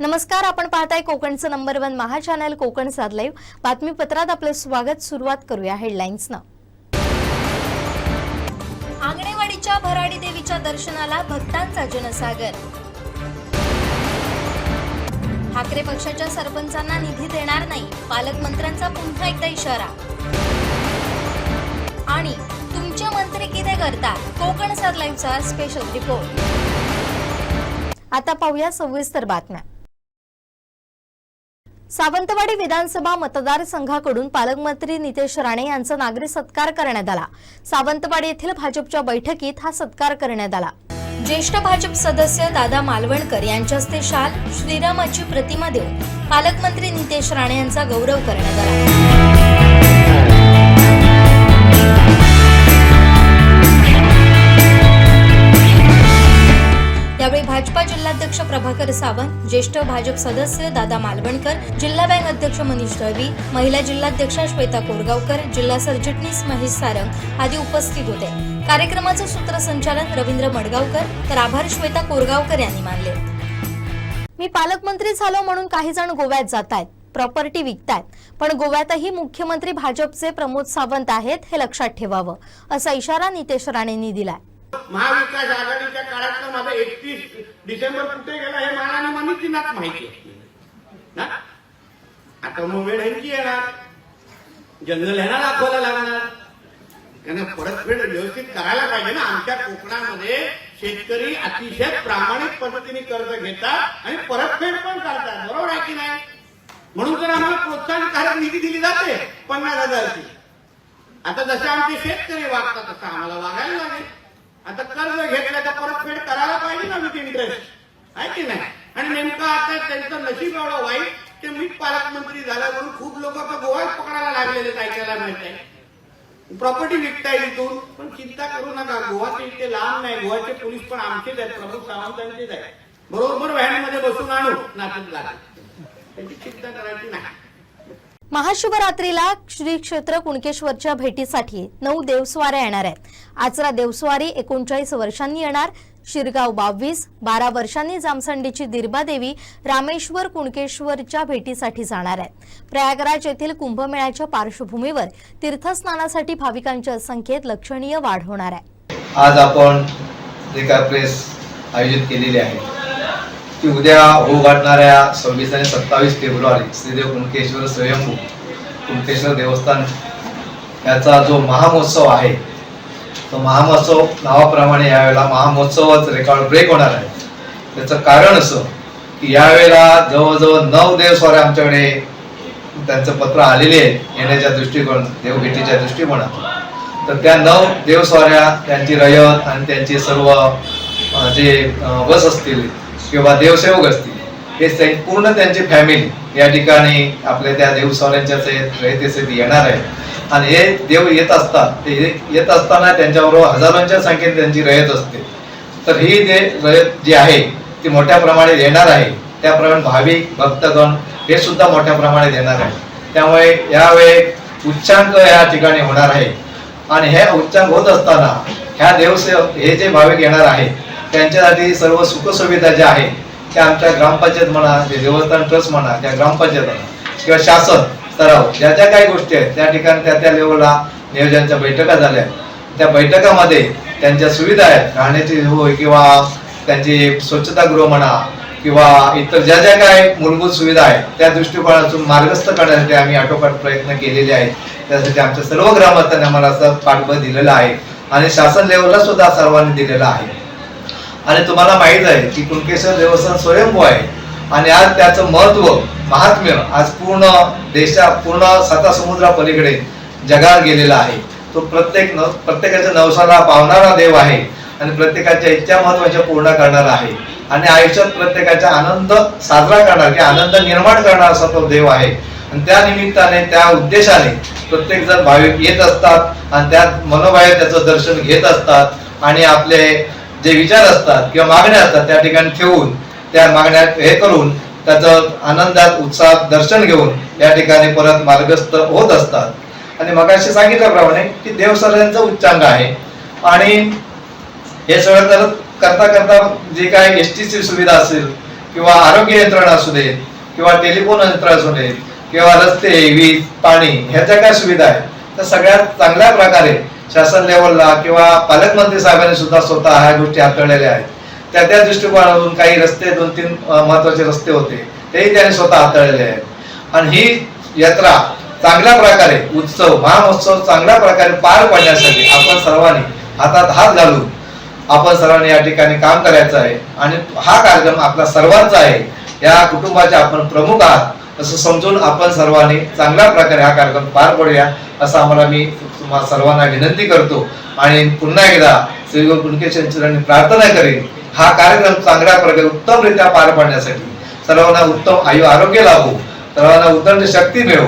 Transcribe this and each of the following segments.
नमस्कार, आपण पाहताय कोकणचं नंबर 1 महा चॅनल कोकण साध लाईव्ह बातमीपत्रात आपलं स्वागत। सुरुवात करूया हेडलाईन्सनं। आंगणेवाडीच्या भराडी देवीच्या दर्शनाला भक्तांचा जनसागर। ठाकरे पक्षाच्या सरपंचांना निधी देणार नाही, पालकमंत्र्यांचा पुन्हा एकदा इशारा। आणि तुमचे मंत्री किती करतात, कोकण साध लाईव्हचा स्पेशल रिपोर्ट। आता पाहूया सविस्तर बातम्या। सावंतवाडी विधानसभा मतदारसंघाकडून पालकमंत्री नितेश राणे यांचा नागरी सत्कार करण्यात आला। सावंतवाडी येथील भाजपच्या बैठकीत हा सत्कार करण्यात आला। ज्येष्ठ भाजप सदस्य दादा मालवणकर यांच्या हस्ते शाल, श्रीरामाची प्रतिमा देऊन पालकमंत्री नितेश राणे यांचा गौरव करण्यात आला। यावेळी भाजपा जिल्हाध्यक्ष प्रभाकर सावंत, ज्येष्ठ भाजप सदस्य दादा मालवणकर, जिल्हा बँक अध्यक्ष मनीष दळवी, महिला जिल्हाध्यक्षा श्वेता कोरगावकर, जिल्हा सरचिटणीस महेश सारंग आदी उपस्थित होते। कार्यक्रमाचं सूत्रसंचालन रवींद्र मडगावकर तर आभार श्वेता कोरगावकर यांनी मानले। मी पालकमंत्री झालो म्हणून काही जण गोव्यात जातायत, प्रॉपर्टी विकतायत, पण गोव्यातही मुख्यमंत्री भाजपचे प्रमोद सावंत आहेत हे लक्षात ठेवावं, असा इशारा नितेश राणेंनी दिलाय। महाविकास आघाडीच्या काळात माझा 31 डिसेंबर कुठे गेला हे मला आणि मनीषजींनाच माहिती आहे ना। आता मग वेळ ह्यांची येणार, जनरल ह्यांना दाखवायला लागणार, त्यांना परतफेड व्यवस्थित करायला पाहिजे ना। आमच्या कोकणामध्ये शेतकरी अतिशय प्रामाणिक पद्धतीने कर्ज घेतात आणि परतफेड पण करतात, बरोबर आहे की नाही? म्हणून तर आम्हाला प्रोत्साहनकारक निधी दिली जाते 50,000ची। आता जसे आमचे शेतकरी वागतात तसं आम्हाला वागायला लागेल। आता कर्ज घेतलं तर परतफेड करायला पाहिजे ना विथ इंटरेस्ट, आहे की नाही? आणि नेमकं आता त्यांचं नशीब एवढं वाईट की मी पालकमंत्री झाला म्हणून खूप लोक आता गोवाच पकडायला लागलेले ऐकायला मिळत आहे। प्रॉपर्टी विकताय इथून, पण चिंता करू नका, गोवाचे इथे लांब नाही, गोवाचे पोलीस पण आमचेच आहेत, प्रमुख सावंतांचेच आहे, बरोबर व्हॅनमध्ये बसून आणू नाशिक लागेल, त्याची चिंता करायची नाही। महाशिवरात्रीला श्री क्षेत्र कुणकेश्वरच्या भेटीसाठी 9 देवस्वाऱ्या येणार आहेत। आचरा देवस्वारी 39 वर्षांनी येणार, शिरगाव 22, 12 वर्षांनी जामसंडीची दिरबा देवी रामेश्वर कुणकेश्वरच्या भेटीसाठी जाणार आहेत। प्रयागराज येथील कुंभमेळ्याच्या पार्श्वभूमीवर तीर्थस्नानासाठी भाविकांच्या संख्येत लक्षणीय वाढ होणार आहे। आज आपण जे काय प्रेस आयोजित केलेली आहे की उद्या होऊ घालणाऱ्या 26 आणि 27 फेब्रुवारी श्रीदेव कुणकेश्वर स्वयंभू कुणकेश्वर देवस्थान याचा जो महामहोत्सव आहे, तो महामहोत्सव नावाप्रमाणे यावेळेला महामहोत्सवच रेकॉर्ड ब्रेक होणार आहे। त्याचं कारण असं की यावेळेला जवळजवळ 9 देवस्वाऱ्या आमच्याकडे त्यांचं पत्र आलेले आहे येण्याच्या दृष्टिकोन, देवभेटीच्या दृष्टिकोनातून। तर त्या 9 देवस्वाऱ्या, त्यांची रयत आणि त्यांची सर्व जे बस असतील किंवा देवसेवक असतील, हे पूर्ण त्यांची फॅमिली या ठिकाणी आपल्या त्या देवस्वाऱ्यांच्या रयतेसाठी येणार आहे। आणि हे देव येत असतात, ते येत असताना त्यांच्याबरोबर हजारोंच्या संख्येने त्यांची रयत असते। तर ही रयत जी आहे ती मोठ्या प्रमाणात येणार आहे, त्याप्रमाणे भाविक भक्तगण हे सुद्धा मोठ्या प्रमाणात येणार आहे। त्यामुळे यावेळी उच्चांक या ठिकाणी होणार आहे। आणि हे उच्चांक होत असताना ह्या देवसेवक हे जे भाविक येणार आहे त्यांच्यासाठी सर्व सुखसुविधा ज्या आहेत त्या आमच्या ग्रामपंचायत म्हणा, जे देवस्थान ट्रस्ट म्हणा, त्या ग्रामपंचायत किंवा शासन स्तरावर ज्या ज्या काही गोष्टी आहेत त्या ठिकाणी त्या लेवलला नियोजनाच्या बैठका झाल्या। त्या बैठकामध्ये त्यांच्या सुविधा आहेत, राहण्याची होय किंवा त्यांची स्वच्छतागृह म्हणा किंवा इतर ज्या ज्या काही मूलभूत सुविधा आहेत त्या दृष्टिकोनातून मार्गस्थ करण्यासाठी आम्ही आटोकाट प्रयत्न केलेले आहेत। त्यासाठी आमच्या सर्व ग्रामस्थांनी आम्हाला असं पाठबळ दिलेलं आहे आणि शासन लेवलला सुद्धा सर्वांनी दिलेलं आहे। आणि तुम्हाला माहित आहे की कुणकेश्वर देवस्थान स्वयंभू आहे आणि आज त्याचं महत्व, महात्म्य आज पूर्ण पूर्ण 7 समुद्रापलीकडे जगात गेलेला आहे। तो प्रत्येकाच्या नवसाला पावणारा देव आहे आणि प्रत्येकाच्या इच्छा महत्वाच्या पूर्ण करणारा आहे आणि आयुष्यात प्रत्येकाचा आनंद साजरा करणार की आनंद निर्माण करणारा असा तो देव आहे। आणि त्या निमित्ताने, त्या उद्देशाने प्रत्येक जण भाविक येत असतात आणि त्या मनोभावे त्याचं दर्शन घेत असतात आणि आपले जे विचार असतात किंवा मागण्या असतात त्या ठिकाणी ठेवून त्या मागण्या हे करून त्याचं आनंदात उत्साहात दर्शन घेऊन या ठिकाणी परत मार्गस्थ होत असतात। आणि मगाशी सांगितल्याप्रमाणे की देवस्वाऱ्यांचा उच्चांक आहे आणि हे सगळं करता करता जे काही एसटीची सुविधा असेल किंवा आरोग्य यंत्रणा असू देत किंवा टेलिफोन यंत्रणा असू देत किंवा रस्ते, वीज, पाणी ह्याच्या काय सुविधा आहेत तर सगळ्यात चांगल्या प्रकारे शासन लेवलला किंवा पालकमंत्री साहेबांनी सुद्धा स्वतः ह्या गोष्टी हाताळलेल्या आहेत. त्या दृष्टिकोनातून काही रस्ते 2-3 महत्वाचे रस्ते होते तेही त्यांनी स्वतः हाताळलेले आहेत. आणि ही यात्रा चांगल्या प्रकारे महामहोत्सव चांगल्या प्रकारे पार पाडण्यासाठी आपण सर्वांनी हातात हात घालून आपण सर्वांनी या ठिकाणी काम करायचं आहे. आणि हा कार्यक्रम आपला सर्वांचा आहे. या कुटुंबाचे आपण प्रमुख आहात असं समजून आपण सर्वांनी चांगल्या प्रकारे हा कार्यक्रम पार पडूया असं आम्हाला मी तुम्हाला सर्वांना विनंती करतो. आणि पुन्हा एकदा श्री गुरु कुणकेश्वर यांची प्रार्थना करेन हा कार्यक्रम चांगल्या प्रकारे उत्तमरित्या पार पाडण्यासाठी सर्वांना उत्तम आयु आरोग्य लाभो, सर्वांना उत्तम शक्ती मिळो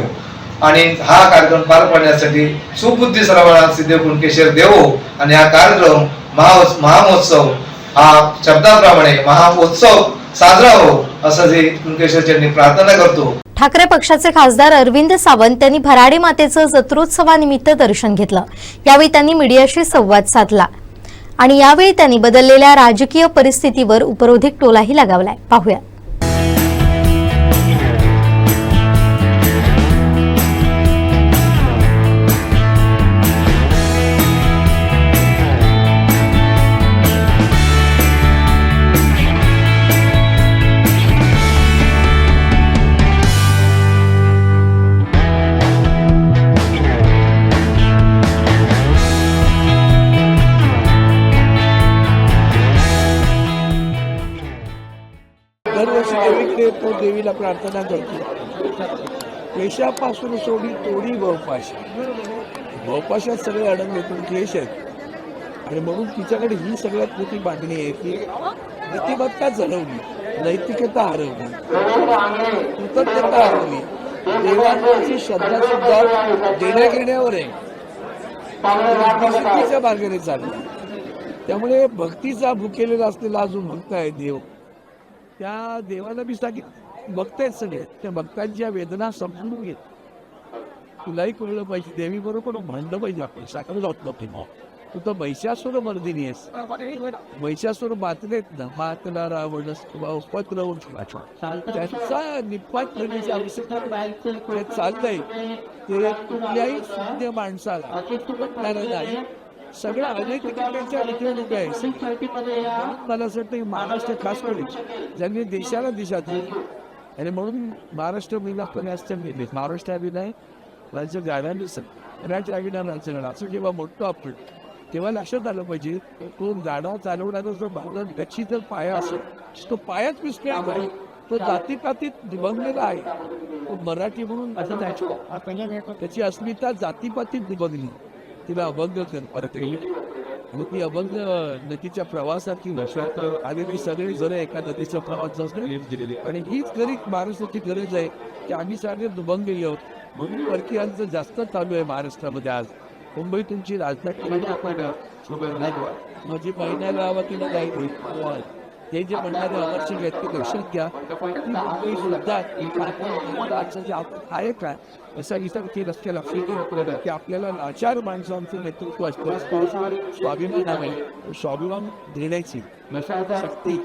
आणि हा कार्यक्रम पार पाडण्यासाठी सुबुद्धी सर्वांना सिद्धेव कुणकेश्वर देवो. आणि हा कार्यक्रम महामहोत्सव हा शब्दाप्रमाणे महामहोत्सव साजरा हो असं जे कुणकेश्वर यांनी प्रार्थना करतो. ठाकरे पक्षाचे खासदार अरविंद सावंत यांनी भराडी मातेचं जत्रोत्सवानिमित्त दर्शन घेतलं. यावेळी त्यांनी मीडियाशी संवाद साधला आणि यावेळी त्यांनी बदललेल्या राजकीय परिस्थितीवर उपरोधिक टोलाही लगावलाय. पाहूया. दरवर्षी देवीकडे येतो, देवीला प्रार्थना करतो. क्लेशापासून सोडी तोडी भवपाशात सगळे अडंगेतून क्लेश आहेत आणि म्हणून तिच्याकडे ही सगळ्यात मोठी मागणी आहे की नीतिमत्ता जळवली, नैतिकता हरवली, कृतज्ञता हरवली, देवांवरची श्रद्धा सुद्धा देण्या घेण्यावर आहे, भक्तीच्या मार्गाने चालली. त्यामुळे भक्तीचा भुकेलेला असलेला अजून भक्त आहे देव. त्या देवाला मी सांगितलं भक्त सगळे त्या भक्तांच्या वेदना समजून घेत. तुलाही कळलं पाहिजे देवी बरोबर म्हणलं पाहिजे. आपण साखर जात नव्हते तू तर महिषासुर मर्दिनी आहेस. महिषासुर मातलेत ना मातला रावण उपद्रवून त्यांचा निपात करण्याची आवश्यकता चाललंय ते कुठल्याही शून्य माणसाला नाही. सगळ्या अनैतिकतेच्या विषय आहे. मला असं वाटतं महाराष्ट्र खास करून ज्यांनी देशाला दिशा दिली आणि म्हणून महाराष्ट्र महिला प्रयास केले. महाराष्ट्राविनाय राज्य गाड्यांनी राज्याविना राज्यगडा असं जेव्हा म्हणतो आपण तेव्हा लक्षात आलं पाहिजे तो गाडा चालवणारा जो भारत त्याची जर पाया असेल तो पायाच विस्कळीत आहे. तो जातीपातीत निबंधलेला आहे. तो मराठी म्हणून असं त्याची अस्मिता जातीपातीत निबंधली. तिला अभंग परत आणि ती अभंग नदीच्या प्रवासाची लक्षात आलेली सगळे जण एका नदीचा प्रवास दिलेली आणि हीच खरी महाराष्ट्राची गरज आहे की आम्ही सगळे दुभंग येऊ. म्हणून परकीयांचं जास्त चालू आहे महाराष्ट्रामध्ये. आज मुंबई तुमची राजधानी माझी महिन्याला तिला जाईल हे जे म्हणणारे अमरसिंग आहेत ते लक्षात घ्या. मुंबई सुद्धा आहे का असा इतर ते लक्षात लक्षात की आपल्याला लाचार माणसांचं नेतृत्व असतं. स्वाभिमान आहे स्वाभिमान देण्याची शक्ती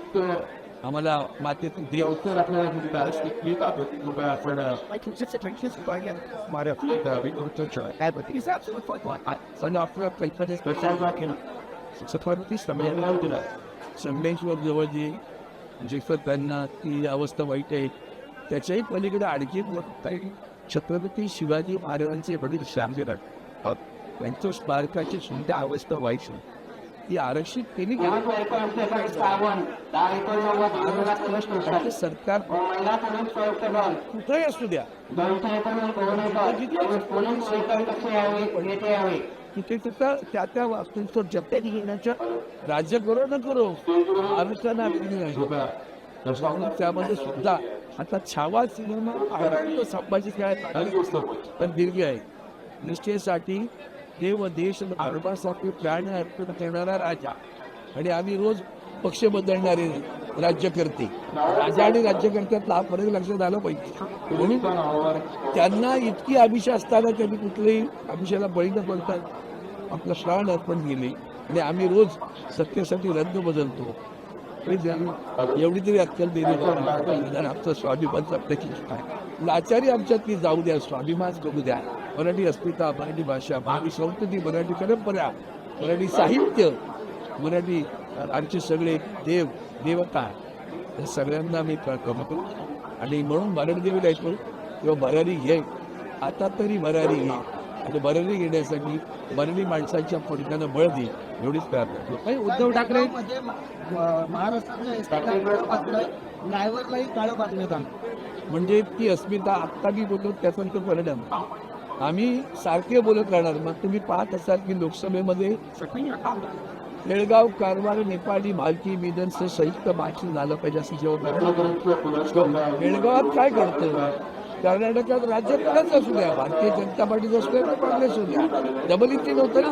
आम्हाला मातेतून देवतर संगमेश्वर जवळ जे त्यांना ती अवस्था वाईट आहे त्याच्याही पलीकडे आणखी छत्रपती शिवाजी महाराजांचे वडील श्यामराव त्यांच्या स्मारकाची सुद्धा अवस्था वाईट ती आरक्षित केली. सरकार कुठेही असू द्या तिथे तिथं त्या वास्तूंचं जप्त घेण्याच्या राज्य करो न करो महाराष्ट्राला त्यामध्ये सुद्धा आता छावा सिनेमा संभाजी काय पण दीर्घ आहे. निष्ठेसाठी देव देश धर्मासाठी प्राण अर्पण करणारा राजा आणि आम्ही रोज पक्ष बदलणारे राज्यकर्ते. राजा आणि राज्यकर्त्यातला हा फरक लक्षात आला पाहिजे. म्हणून त्यांना इतकी अभिषा असताना त्यांनी कुठल्याही अभिषेला बळी न पडतात आपलं प्राण अर्पण केले आणि आम्ही रोज सत्तेसाठी रंग बदलतो. एवढी तरी अक्कल दिली निदान आमचा स्वाभिमानचा प्रतिष्ठा आहे. लाचारी आमच्यातली जाऊ द्या, स्वाभिमान जगू द्या. मराठी अस्मिता, मराठी भाषा, मराठी संस्कृती, मराठी परंपरा, मराठी साहित्य, मराठी आमचे सगळे देव देवता या सगळ्यांना मी कमवतो. आणि म्हणून मराठी देवीला ऐकतो किंवा भरारी घे, आता तरी भरारी घे. आणि भरारी घेण्यासाठी मराठी माणसाच्या फडक्यानं बळ दे, एवढीच प्रार्थना. उद्धव ठाकरे महाराष्ट्रातल्या ड्रायव्हरलाही काळं पाठवण्यात आलं. म्हणजे ती अस्मिता आत्ता मी बोलतो त्याचा तो परिणाम. आम्ही सारखे बोलत राहणार. मग तुम्ही पाहत असाल की लोकसभेमध्ये बेळगाव, कारवार, नेपाळी, भालकी, मिदनचं संयुक्त भाषण झालं पाहिजे असं जेव्हा बेळगावात काय घडतं, कर्नाटकात राज्यात कोणाच असू द्या, भारतीय जनता पार्टीचं असू द्या, काँग्रेस असू द्या, डबल इंजिन होतं ना.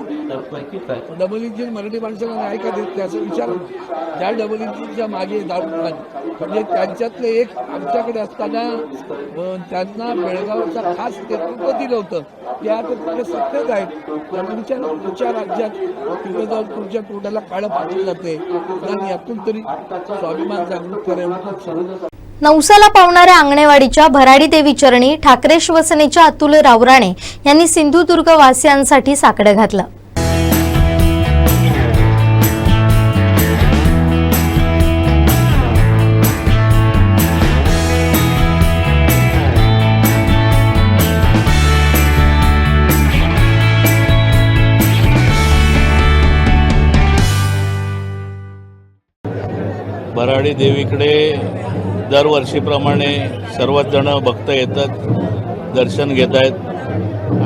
डबल इंजिन मराठी माणसाला नाही का देत नाही असं विचार. त्या डबल इंजिनच्या मागे दारूखान म्हणजे त्यांच्यातलं एक आमच्याकडे असताना त्यांना बेळगावचा खास नेतृत्व दिलं होतं. ते आता तिकडे सत्तेत आहेत. त्यांना विचार तुमच्या राज्यात तिकडे जाऊन तुमच्या तोंडाला काळं पाठवलं जाते. आणि यातून तरी स्वाभिमान जागृत करायला. नवसाला पावणाऱ्या आंगणेवाडीच्या भराडी देवी चरणी ठाकरे शिवसेनेच्या अतुल रावराणे यांनी सिंधुदुर्ग वासियांसाठी साकडं घातलं. भराडी देवीकडे दरवर्षीप्रमाणे सर्वच जण भक्त येतात, दर्शन घेत आहेत.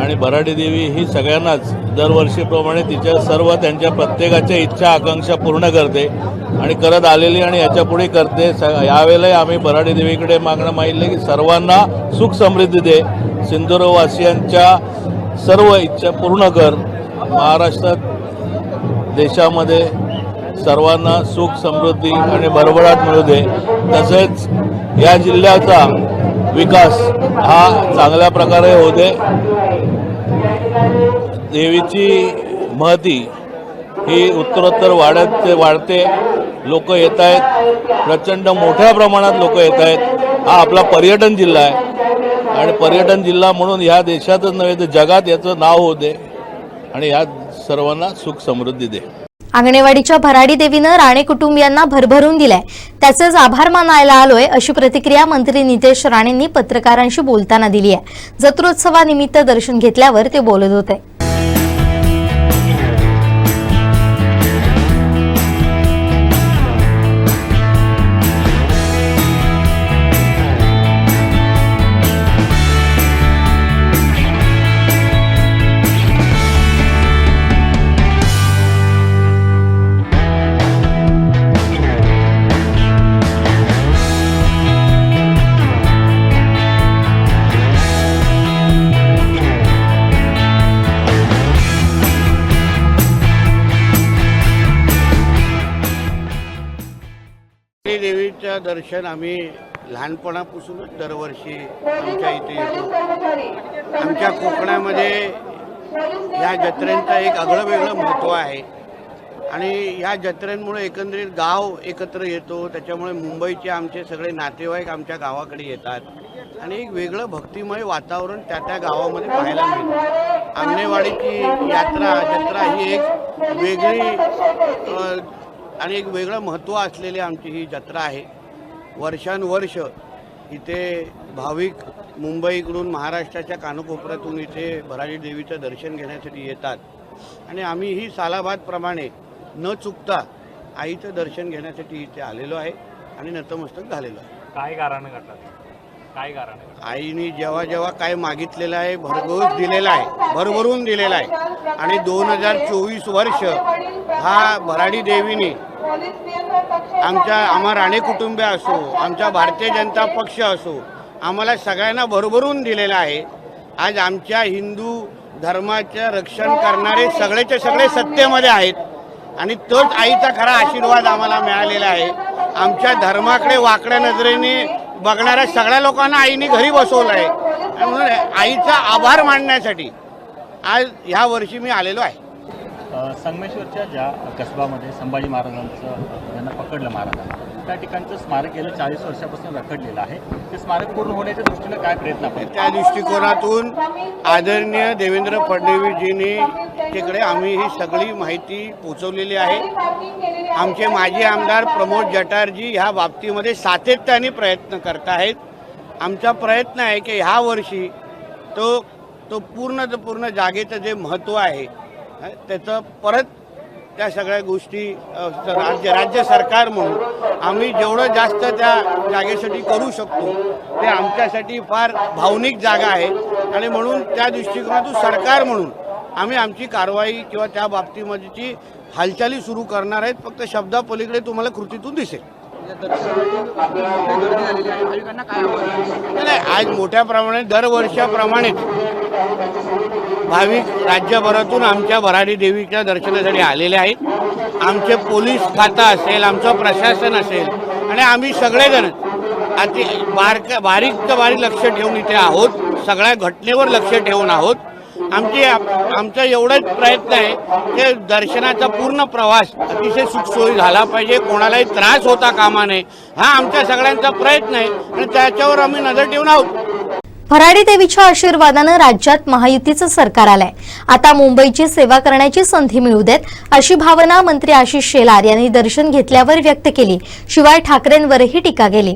आणि भराडी देवी ही सगळ्यांनाच दरवर्षीप्रमाणे तिच्या सर्व त्यांच्या प्रत्येकाच्या इच्छा आकांक्षा पूर्ण करते आणि करत आलेली आणि याच्यापुढे करते. यावेळेलाही आम्ही भराडी देवीकडे मागणं मागितलं की सर्वांना सुख समृद्धी दे, सिंधुदुर्गवासियांच्या सर्व इच्छा पूर्ण कर. महाराष्ट्रात, देशामध्ये सर्वांना सुख समृद्धी आणि भरभराट मिळू दे. तसेच या जिल्ह्याचा विकास हा चांगल्या प्रकारे होऊ दे. देवीची महती ही उत्तरोत्तर वाढते. लोक येत आहेत, प्रचंड मोठ्या प्रमाणात लोक येत आहेत. हा आपला पर्यटन जिल्हा आहे आणि पर्यटन जिल्हा म्हणून ह्या देशातच नव्हे तर जगात याचं नाव होऊ दे आणि ह्या सर्वांना सुख समृद्धी दे. आंगणेवाडीच्या भराडी देवीनं राणे कुटुंबियांना भरभरून दिलाय, त्याचेच आभार मानायला आलोय अशी प्रतिक्रिया मंत्री नितेश राणेंनी पत्रकारांशी बोलताना दिली आहे. जत्रोत्सवानिमित्त दर्शन घेतल्यावर ते बोलत होते. देवीचं दर्शन आम्ही लहानपणापासूनच दरवर्षी आमच्या इथे येतो. आमच्या कोकणामध्ये या जत्रेंचं एक आगळं वेगळं महत्त्व आहे आणि ह्या जत्रेंमुळे एकंदरीत गाव एकत्र येतो. त्याच्यामुळे मुंबईचे आमचे सगळे नातेवाईक आमच्या गावाकडे येतात आणि एक वेगळं भक्तिमय वातावरण त्या गावामध्ये पाहायला मिळतं. आंगणेवाडीची जत्रा ही एक वेगळी आणि एक वेगळं महत्त्व असलेली आमची ही जत्रा आहे. वर्षानुवर्ष इथे भाविक मुंबईकडून, महाराष्ट्राच्या कानाकोपऱ्यातून इथे भराडी देवीचं दर्शन घेण्यासाठी येतात आणि आम्हीही सालाबादप्रमाणे न चुकता आईचं दर्शन घेण्यासाठी इथे आलेलो आहे आणि नतमस्तक झालेलो आहे. काय कारण घडलं? काय कारण? आईने जेव्हा जेव्हा काय मागितलेलं आहे भरघोस दिलेला आहे, भरभरून दिलेला आहे आणि 2024 वर्ष हा भराडी देवीने आम्हा राणे कुटुंबे असो, आमचा भारतीय जनता पक्ष असो, आम्हाला सगळ्यांना भरभरून दिलेला आहे. आज आमच्या हिंदू धर्माचं रक्षण करणारे सगळेचे सगळे सत्तेमध्ये आहेत आणि तोच आईचा खरा आशीर्वाद आम्हाला मिळालेला आहे. आमच्या धर्माकडे वाकड्या नजरेने बघणाऱ्या सगळ्या लोकांना आईने घरी बसवलं आहे आणि म्हणून आईचा आभार मानण्यासाठी आज ह्या वर्षी मी आलेलो आहे. संगमेश्वरच्या ज्या कसबामध्ये संभाजी महाराजांचं यांना पकडलं महाराजांना, त्या ठिकाणचं स्मारक गेलं 40 वर्षापासून रखडलेलं आहे. ते स्मारक पूर्ण होण्याच्या दृष्टीनं काय प्रयत्न आपण त्या दृष्टिकोनातून आदरणीय देवेंद्र फडणवीसजींनी तिकडे आम्ही ही सगळी माहिती पोचवलेली आहे. आमचे माजी आमदार प्रमोद जठारजी ह्या बाबतीमध्ये सातत्याने प्रयत्न करत आहेत. आमचा प्रयत्न आहे की ह्या वर्षी तो पूर्ण जागेचं जे महत्त्व आहे त्याचं परत त्या सगळ्या गोष्टी राज्य सरकार म्हणून आम्ही जेवढं जास्त त्या जागेसाठी करू शकतो ते आमच्यासाठी फार भावनिक जागा आहे आणि म्हणून त्या दृष्टिकोनातून सरकार म्हणून आम्ही आमची कारवाई किंवा त्या बाबतीमध्येची हालचाली सुरू करणार आहेत. फक्त शब्दापलीकडे तुम्हाला कृतीतून दिसेल. नाही, आज मोठ्या प्रमाणात दरवर्षाप्रमाणेच भाविक राज्यभरातून आमच्या भराडी देवीच्या दर्शनासाठी आलेले आहेत. आमचे पोलीस खातं असेल, आमचं प्रशासन असेल आणि आम्ही सगळेजण अति बारीक लक्ष ठेवून इथे आहोत. सगळ्या घटनेवर लक्ष ठेवून आहोत. आमचा एवढाच प्रयत्न आहे की दर्शनाचा पूर्ण प्रवास अतिशय सुखसोयी झाला पाहिजे, कोणालाही त्रास होता कामा नये. हा आमच्या सगळ्यांचा प्रयत्न आहे आणि त्याच्यावर आम्ही नजर ठेवून आहोत. भराडी देवीच्या आशीर्वादानं राज्यात महायुतीचं सरकार आलंय. आता मुंबईची सेवा करण्याची संधी मिळू देत, अशी भावना मंत्री आशिष शेलार यांनी दर्शन घेतल्यावर व्यक्त केली. शिवाय ठाकरेंवरही टीका केली.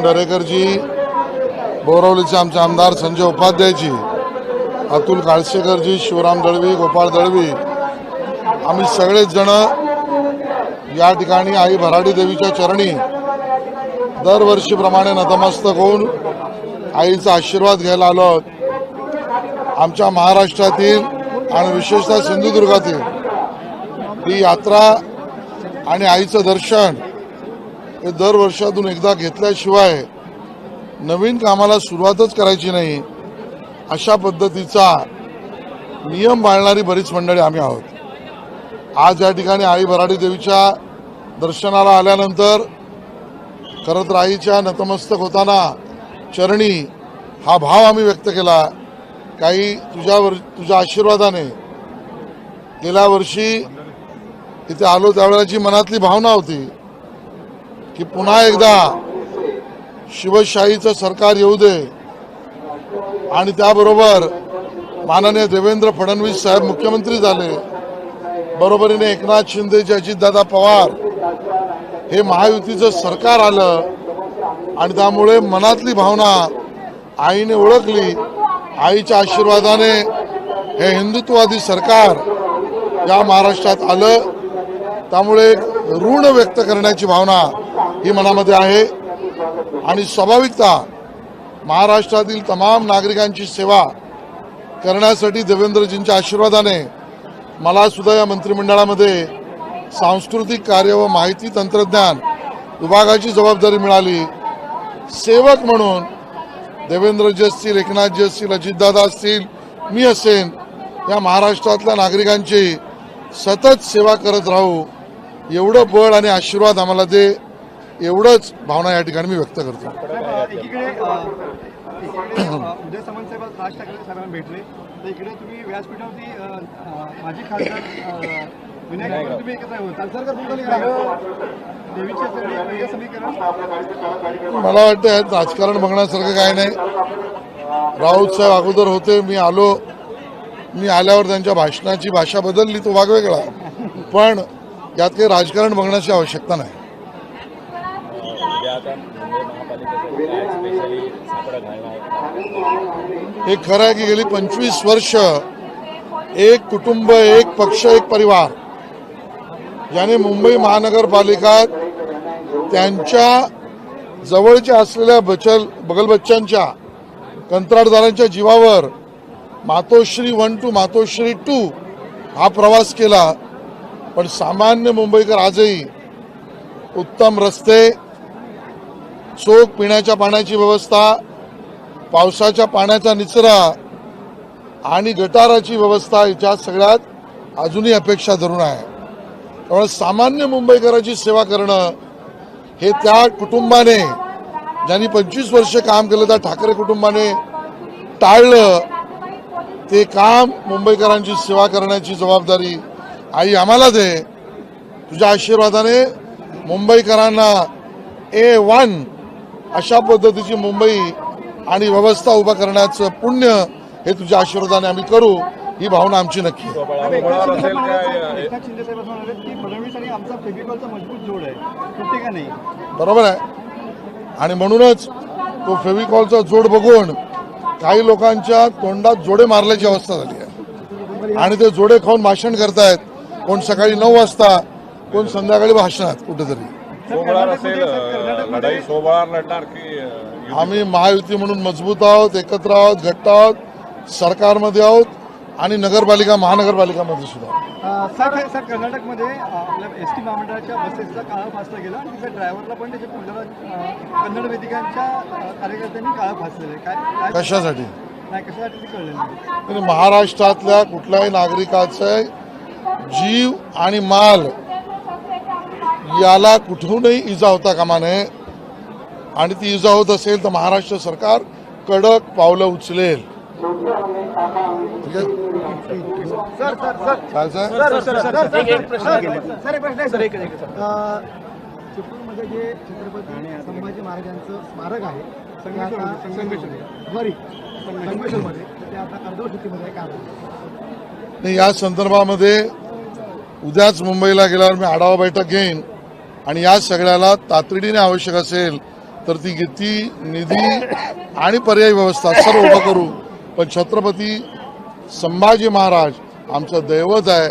दरेकरजी, बोरवलीचे आमचे आमदार संजय उपाध्यायजी, अतुल काळसेकरजी, शिवराम दळवी, गोपाळ दळवी, आम्ही सगळेच जण या ठिकाणी आई भराडी देवीच्या चरणी दरवर्षीप्रमाणे नतमस्तक होऊन आईचा आशीर्वाद घ्यायला आलो आहोत. आमच्या महाराष्ट्रातील आणि विशेषतः सिंधुदुर्गातील ही यात्रा आणि आईचं दर्शन हे दरवर्षातून एकदा घेतल्याशिवाय नवीन कामाला सुरुवातच करायची नाही, अशा पद्धतीचा नियम पाळणारी बरीच मंडळी आम्ही आहोत. आज या ठिकाणी आई भराडी देवीच्या दर्शनाला आल्यानंतर खरं तर आईच्या नतमस्तक होताना चरणी हा भाव आम्ही व्यक्त केला. काही तुझ्या आशीर्वादाने गेल्या वर्षी इथे आलो त्यावेळेला जी मनातली भावना होती की पुन्हा एकदा शिवशाहीचं सरकार येऊ दे आणि त्याबरोबर माननीय देवेंद्र फडणवीस साहेब मुख्यमंत्री झाले, बरोबरीने एकनाथ शिंदे, अजितदादा पवार हे महायुतीचं सरकार आलं आणि त्यामुळे मनातली भावना आईने ओळखली. आईच्या आशीर्वादाने हे हिंदुत्ववादी सरकार या महाराष्ट्रात आलं, त्यामुळे एक ऋण व्यक्त करण्याची भावना ही मनामध्ये आहे. आणि स्वाभाविकता महाराष्ट्रातील तमाम नागरिकांची सेवा करण्यासाठी देवेंद्रजींच्या आशीर्वादाने मला सुद्धा या मंत्रिमंडळामध्ये सांस्कृतिक कार्य व माहिती तंत्रज्ञान विभागाची जबाबदारी मिळाली. सेवक म्हणून देवेंद्रजी असतील, एकनाथजी असतील, अजितदादा असतील, मी असेन, या महाराष्ट्रातल्या नागरिकांची सतत सेवा करत राहू एवढं बळ आणि आशीर्वाद आम्हाला दे, एवढंच भावना या ठिकाणी मी व्यक्त करतो. एकीकडे उदय सामंत साहेब राज ठाकरे साहेबांना भेटले, तर इकडे तुम्ही व्यासपीठावरती माजी खासदार विनायक ठाकरे तुम्ही एकत्र देवीच्या समीकरण. मला वाटतं राजकारण बघण्यासारखं काय नाही. राऊत साहेब अगोदर होते, मी आलो, मी आल्यावर त्यांच्या भाषणाची भाषा बदलली, तो भाग वेगळा, पण यात काही राजकारण बघण्याची आवश्यकता नाही. हे खरं आहे की गेली 25 वर्ष एक कुटुंब, एक पक्ष, एक परिवार याने मुंबई महानगरपालिका त्यांच्या जवळच्या असलेल्या बगलबच्च्यांच्या कंत्राटदारांच्या जीवावर मातोश्री 1 to मातोश्री 2 हा प्रवास केला. पण सामान्य मुंबईकर आजही उत्तम रस्ते, चोख पिण्याच्या पाण्याची व्यवस्था, पावसाच्या पाण्याचा निचरा आणि गटाराची व्यवस्था याच्या सगळ्यात अजूनही अपेक्षा धरून आहे. त्यामुळे सामान्य मुंबईकरांची सेवा करणं हे त्या कुटुंबाने ज्यांनी 25 वर्ष काम केलं त्या ठाकरे कुटुंबाने टाळलं. ते काम मुंबईकरांची सेवा करण्याची जबाबदारी आई आम्हाला दे. तुझ्या आशीर्वादाने मुंबईकरांना A1 अशा पद्धतीची मुंबई आणि व्यवस्था उभा करण्याचं पुण्य हे तुझ्या आशीर्वादाने आम्ही करू, ही भावना आमची नक्की आहे. एकनाथ शिंदे साहेब असं म्हणाले की फडणवीस आणि आमचा फेविकॉलचा मजबूत जोड आहे, तुटते का नाही? बरोबर आहे. आणि म्हणूनच तो फेविकॉलचा जोड बघून काही लोकांच्या तोंडात जोडे मारल्याची अवस्था झाली आहे आणि ते जोडे खाऊन भाषण करतायत. कोण सकाळी 9 वाजता, कोण संध्याकाळी भाषणात कुठेतरी. आम्ही महायुती म्हणून मजबूत आहोत, एकत्र आहोत, घट्ट आहोत, सरकारमध्ये आहोत आणि नगरपालिका महानगरपालिकामध्ये सुद्धा. सर कर्नाटकमध्ये आपल्या एसटी महामंडळाच्या बसेसचा काळा फासला गेला आणि तिथल्या ड्रायव्हरला पण त्याच्या पुढल्या कन्नड वेदिकांच्या कार्यकर्त्यांनी काळा फासलेलं आहे. काय कशासाठी? नाही, कशासाठी ते कळलेलं नाही. आणि महाराष्ट्रातल्या कुठल्याही नागरिकाचे जीव आणि माल याला कुठूनही इजा होता कामा नये आणि ती इजा होत असेल तर महाराष्ट्र सरकार कडक पावलं उचलेल. ठीक आहे. चिपळूणमध्ये जे छत्रपती संभाजी महाराजांचं स्मारक आहे संगमेश्वरमध्ये, ते आता अर्धवटमध्ये काय नाही, या संदर्भामध्ये उद्याच मुंबईला गेल्यावर मी आढावा बैठक घेईन आणि या सगळ्याला तातडीने आवश्यक असेल तर ती निधी आणि पर्यायी व्यवस्था सर्व उभं करू. पण छत्रपती संभाजी महाराज आमचं दैवत आहे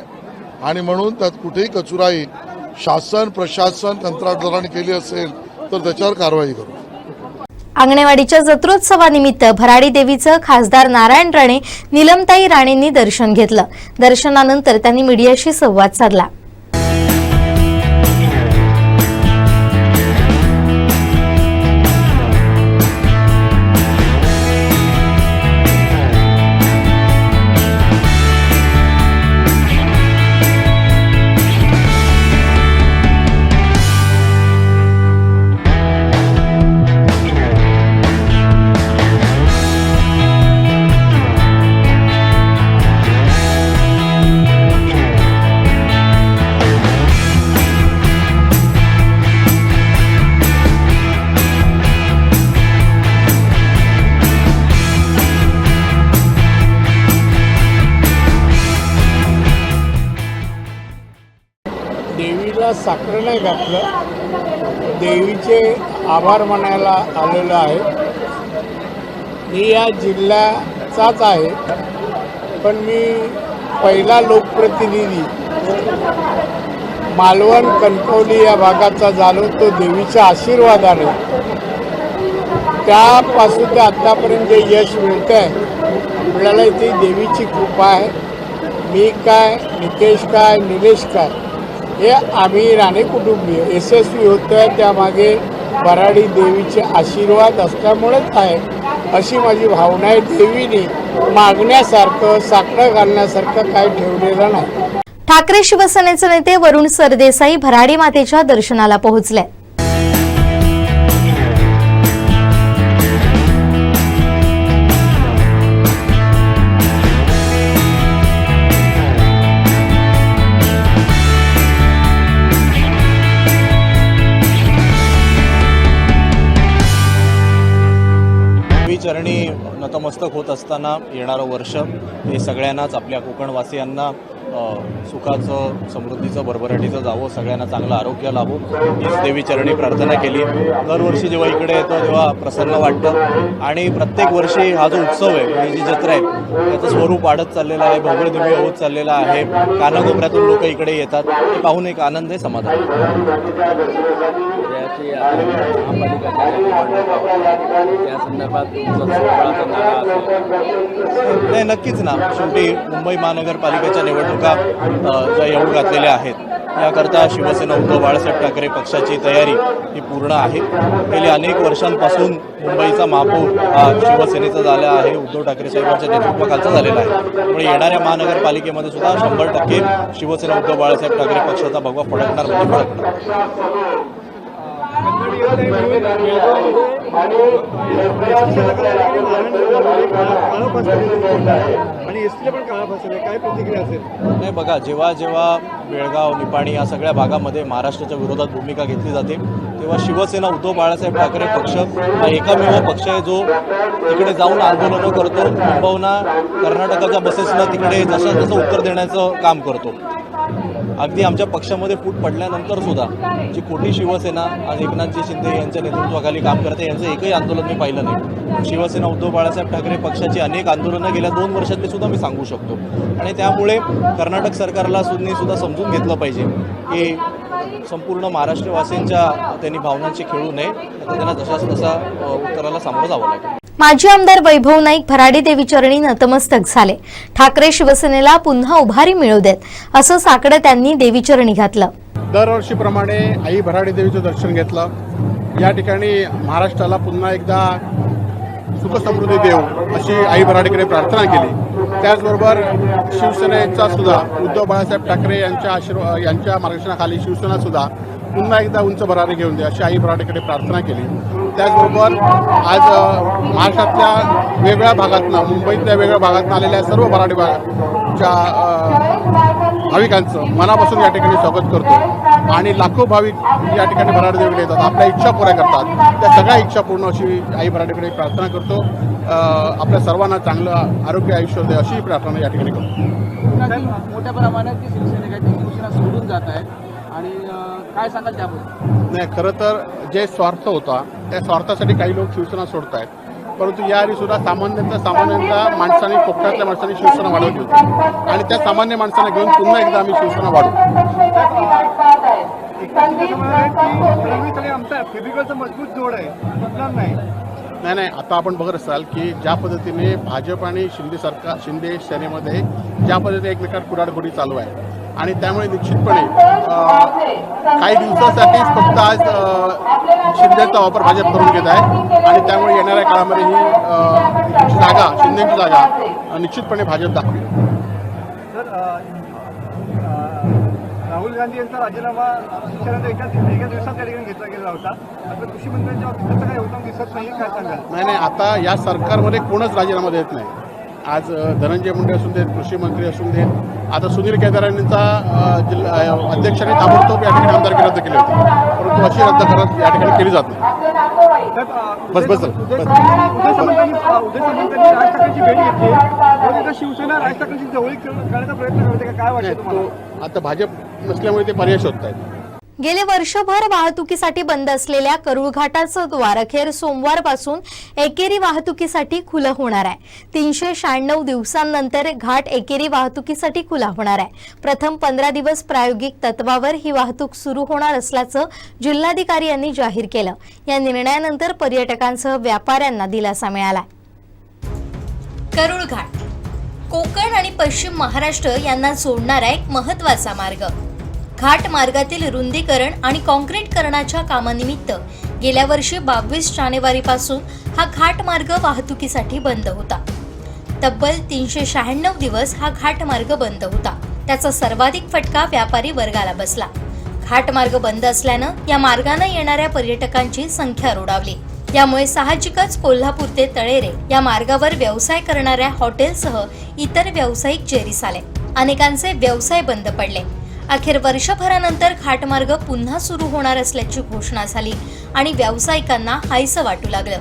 आणि म्हणून त्यात कुठेही कचुराई शासन प्रशासन कंत्राटदारांनी केली असेल तर त्याच्यावर कारवाई करू. अंगणेवाडीच्या जत्रोत्सवानिमित्त भराडी देवीचं खासदार नारायण राणे, नीलमताई राणेंनी दर्शन घेतलं. दर्शनानंतर त्यांनी मीडियाशी संवाद साधला. देवीला साखर नाही घातलं, देवीचे आभार मानायला आलेलो आहे. मी या जिल्ह्याचाच आहे, पण मी पहिला लोकप्रतिनिधी मालवण कणकवली या भागाचा झालो तो देवीच्या आशीर्वादाने. त्यापासून ते आत्तापर्यंत जे यश मिळतं आहे आपल्याला इथे देवीची कृपा आहे. मी काय, नितेश काय, निलेश काय, हे आम्ही राणे कुटुंबीय यशस्वी होतो आहे त्यामागे भराडी देवीचे आशीर्वाद असल्यामुळेच आहे अशी माझी भावना आहे. देवीने मागण्यासारखं साकडं घालण्यासारखं काय ठेवलेलं नाही. ठाकरे शिवसेनेचे नेते वरुण सरदेसाई भराडी मातेच्या दर्शनाला पोहोचले. चरणी नतमस्तक होत असताना येणारं वर्ष हे सगळ्यांनाच आपल्या कोकणवासियांना सुखाचं, समृद्धीचं, भरभराटीचं जावं, सगळ्यांना चांगलं आरोग्य लाभो हीच देवी चरणी प्रार्थना केली. दरवर्षी जेव्हा इकडे येतो तेव्हा प्रसन्न वाटतं आणि प्रत्येक वर्षी हा जो उत्सव आहे, ही जी जत्रा आहे त्याचं स्वरूप वाढत चाललेलं आहे, भव्य दिव्य होत चाललेलं आहे. कानाकोपऱ्यातून लोक इकडे येतात, ते पाहून एक आनंद आहे, समाधान. नाही, नक्कीच ना. शेवटी मुंबई महानगरपालिकेच्या निवडणुका ज्या येऊ घातलेल्या आहेत याकरता शिवसेना उद्धव बाळासाहेब ठाकरे पक्षाची तयारी ही पूर्ण आहे. गेली अनेक वर्षांपासून मुंबईचा महापौर हा शिवसेनेचा झाला आहे, उद्धव ठाकरे साहेबांच्या नेतृत्वाखालचा झालेला आहे. त्यामुळे येणाऱ्या महानगरपालिकेमध्ये सुद्धा 100% शिवसेना उद्धव बाळासाहेब ठाकरे पक्षाचा भगवा फडकणार म्हणजे फडकणार. आणि एसटीला पण काळा फसले, काय प्रतिक्रिया असेल? नाही बघा, जेव्हा जेव्हा बेळगाव, निपाणी या सगळ्या भागामध्ये महाराष्ट्राच्या विरोधात भूमिका घेतली जाते तेव्हा शिवसेना उद्धव बाळासाहेब ठाकरे पक्ष हा एकमेव पक्ष आहे जो तिकडे जाऊन आंदोलनं करतो, मुंबईना कर्नाटकाच्या बसेसला तिकडे जसं उत्तर देण्याचं काम करतो. अगदी आमच्या पक्षामध्ये फूट पडल्यानंतर सुद्धा जी खोटी शिवसेना आज एकनाथजी शिंदे यांच्या नेतृत्वाखाली काम करते यांचं एकही आंदोलन मी पाहिलं नाही. शिवसेना उद्धव बाळासाहेब ठाकरे पक्षाची अनेक आंदोलनं गेल्या 2 वर्षातली सुद्धा मी सांगू शकतो. आणि त्यामुळे कर्नाटक सरकारला सुद्धा समजून घेतलं पाहिजे की संपूर्ण महाराष्ट्रवासींच्या त्यांनी भावनांशी खेळू नये, आता त्यांना जशाच तसा उत्तराला सामोरं जावं लागेल. माजी आमदार वैभव नाईक भराडी देवीचरणी नतमस्तक झाले. ठाकरे शिवसेनेला पुन्हा उभारी मिळू देत असं साकडं त्यांनी देवीचरणी घातलं. दरवर्षीप्रमाणे आई भराडी देवीचं दर्शन घेतलं. या ठिकाणी महाराष्ट्राला पुन्हा एकदा सुखसमृद्धी देव अशी आई भराडीकडे प्रार्थना केली. त्याचबरोबर शिवसेनेचा सुद्धा उद्धव बाळासाहेब ठाकरे यांच्या मार्गदर्शनाखाली शिवसेना सुद्धा पुन्हा एकदा उंच भरारी घेऊन दे अशी आई भराडीकडे प्रार्थना केली. त्याचबरोबर आज महाराष्ट्रातल्या वेगळ्या भागातनं, मुंबईतल्या वेगळ्या भागातनं आलेल्या सर्व भराडी च्या भाविकांचं मनापासून या ठिकाणी स्वागत करतो आणि लाखो भाविक या ठिकाणी भराडी देवीकडे येतात, आपल्या इच्छा पुऱ्या करतात. त्या सगळ्या इच्छा पूर्ण अशी आई भराडीकडे प्रार्थना करतो. आपल्या सर्वांना चांगलं आरोग्य आयुष्य दे अशी प्रार्थना या ठिकाणी करतो. मोठ्या प्रमाणात शिवसेना सोडून जात आहे आणि काय सांगाल त्याबद्दल? नाही, खरं तर जे स्वार्थ होता त्या स्वार्थासाठी काही लोक शिवसेना सोडत आहेत, परंतु याआधी सुद्धा सामान्यतः माणसांनी, कोकणातल्या माणसांनी शिवसेना वाढवली होती आणि त्या सामान्य माणसांना घेऊन पुन्हा एकदा आम्ही शिवसेना वाढवू. आमचा फेबिकलचा मजबूत जोड आहे, नाही, आता आपण बघत असाल की ज्या पद्धतीने भाजप आणि शिंदे सेनेमध्ये ज्या पद्धतीने एकमेकात कुराडघोडी चालू आहे आणि त्यामुळे निश्चितपणे काही दिवसासाठीच फक्त आज शिंदेचा वापर भाजप करून घेत आहे आणि त्यामुळे येणाऱ्या काळामध्ये ही जागा, शिंदेची जागा निश्चितपणे भाजप दाखवेल. राहुल गांधी यांचा राजीनामा एका दिवसात त्या ठिकाणी घेतला गेला होता. आता कृषी मंत्र्यांच्या बाबतीत काही होताना दिसत नाही, काय सांगाल? नाही, आता या सरकारमध्ये कोणच राजीनामा देत नाही. आज धनंजय मुंडे असून देत, कृषी मंत्री असून देत, आता सुनील केदारांचा अध्यक्षांनी ताबडतोब या ठिकाणी आमदारकी रद्द केली होती, परंतु अशी रद्द करत या ठिकाणी केली जात नाही. बस उदय सामंतांनी राज ठाकरेंची भेट घेतली, शिवसेना राज ठाकरेंची जवळीक करण्याचा प्रयत्न करते का, काय वाटतं तुम्हाला? आता भाजप नसल्यामुळे ते पर्याय शोधत आहेत. गेले वर्षभर वाहतुकीसाठी बंद असलेल्या करूळ घाटाचं द्वार अखेर सोमवारपासून एकेरी वाहतुकीसाठी खुलं होणार आहे. 396 दिवसांनंतर घाट एकेरी वाहतुकीसाठी खुला होणार आहे. प्रथम 15 दिवस प्रायोगिक तत्वावर ही वाहतूक सुरू होणार असल्याचं जिल्हाधिकारी यांनी जाहीर केलं. या निर्णयानंतर पर्यटकांसह व्यापाऱ्यांना दिलासा मिळाला. करूळ घाट कोकण आणि पश्चिम महाराष्ट्र यांना जोडणारा एक महत्त्वाचा मार्ग. घाट मार्गातील रुंदीकरण आणि काँक्रीटकरणाच्या कामानिमित्त गेल्या वर्षी 22 जानेवारीपासून हा घाट मार्ग वाहतुकीसाठी बंद होता. तब्बल 396 दिवस हा घाट मार्ग बंद होता. त्याचा सर्वाधिक फटका व्यापारी वर्गाला बसला. घाट मार्ग बंद असल्यानं या मार्गाने येणाऱ्या पर्यटकांची संख्या रोडावली. यामुळे साहजिकच कोल्हापूर ते तळेरे या मार्गावर व्यवसाय करणाऱ्या हॉटेलसह इतर व्यावसायिक जेरीस आले. अनेकांचे व्यवसाय बंद पडले. अखेर वर्षभरानंतर घाटमार्ग पुन्हा सुरू होणार असल्याची घोषणा झाली आणि व्यावसायिकांना हायसं वाटू लागलं.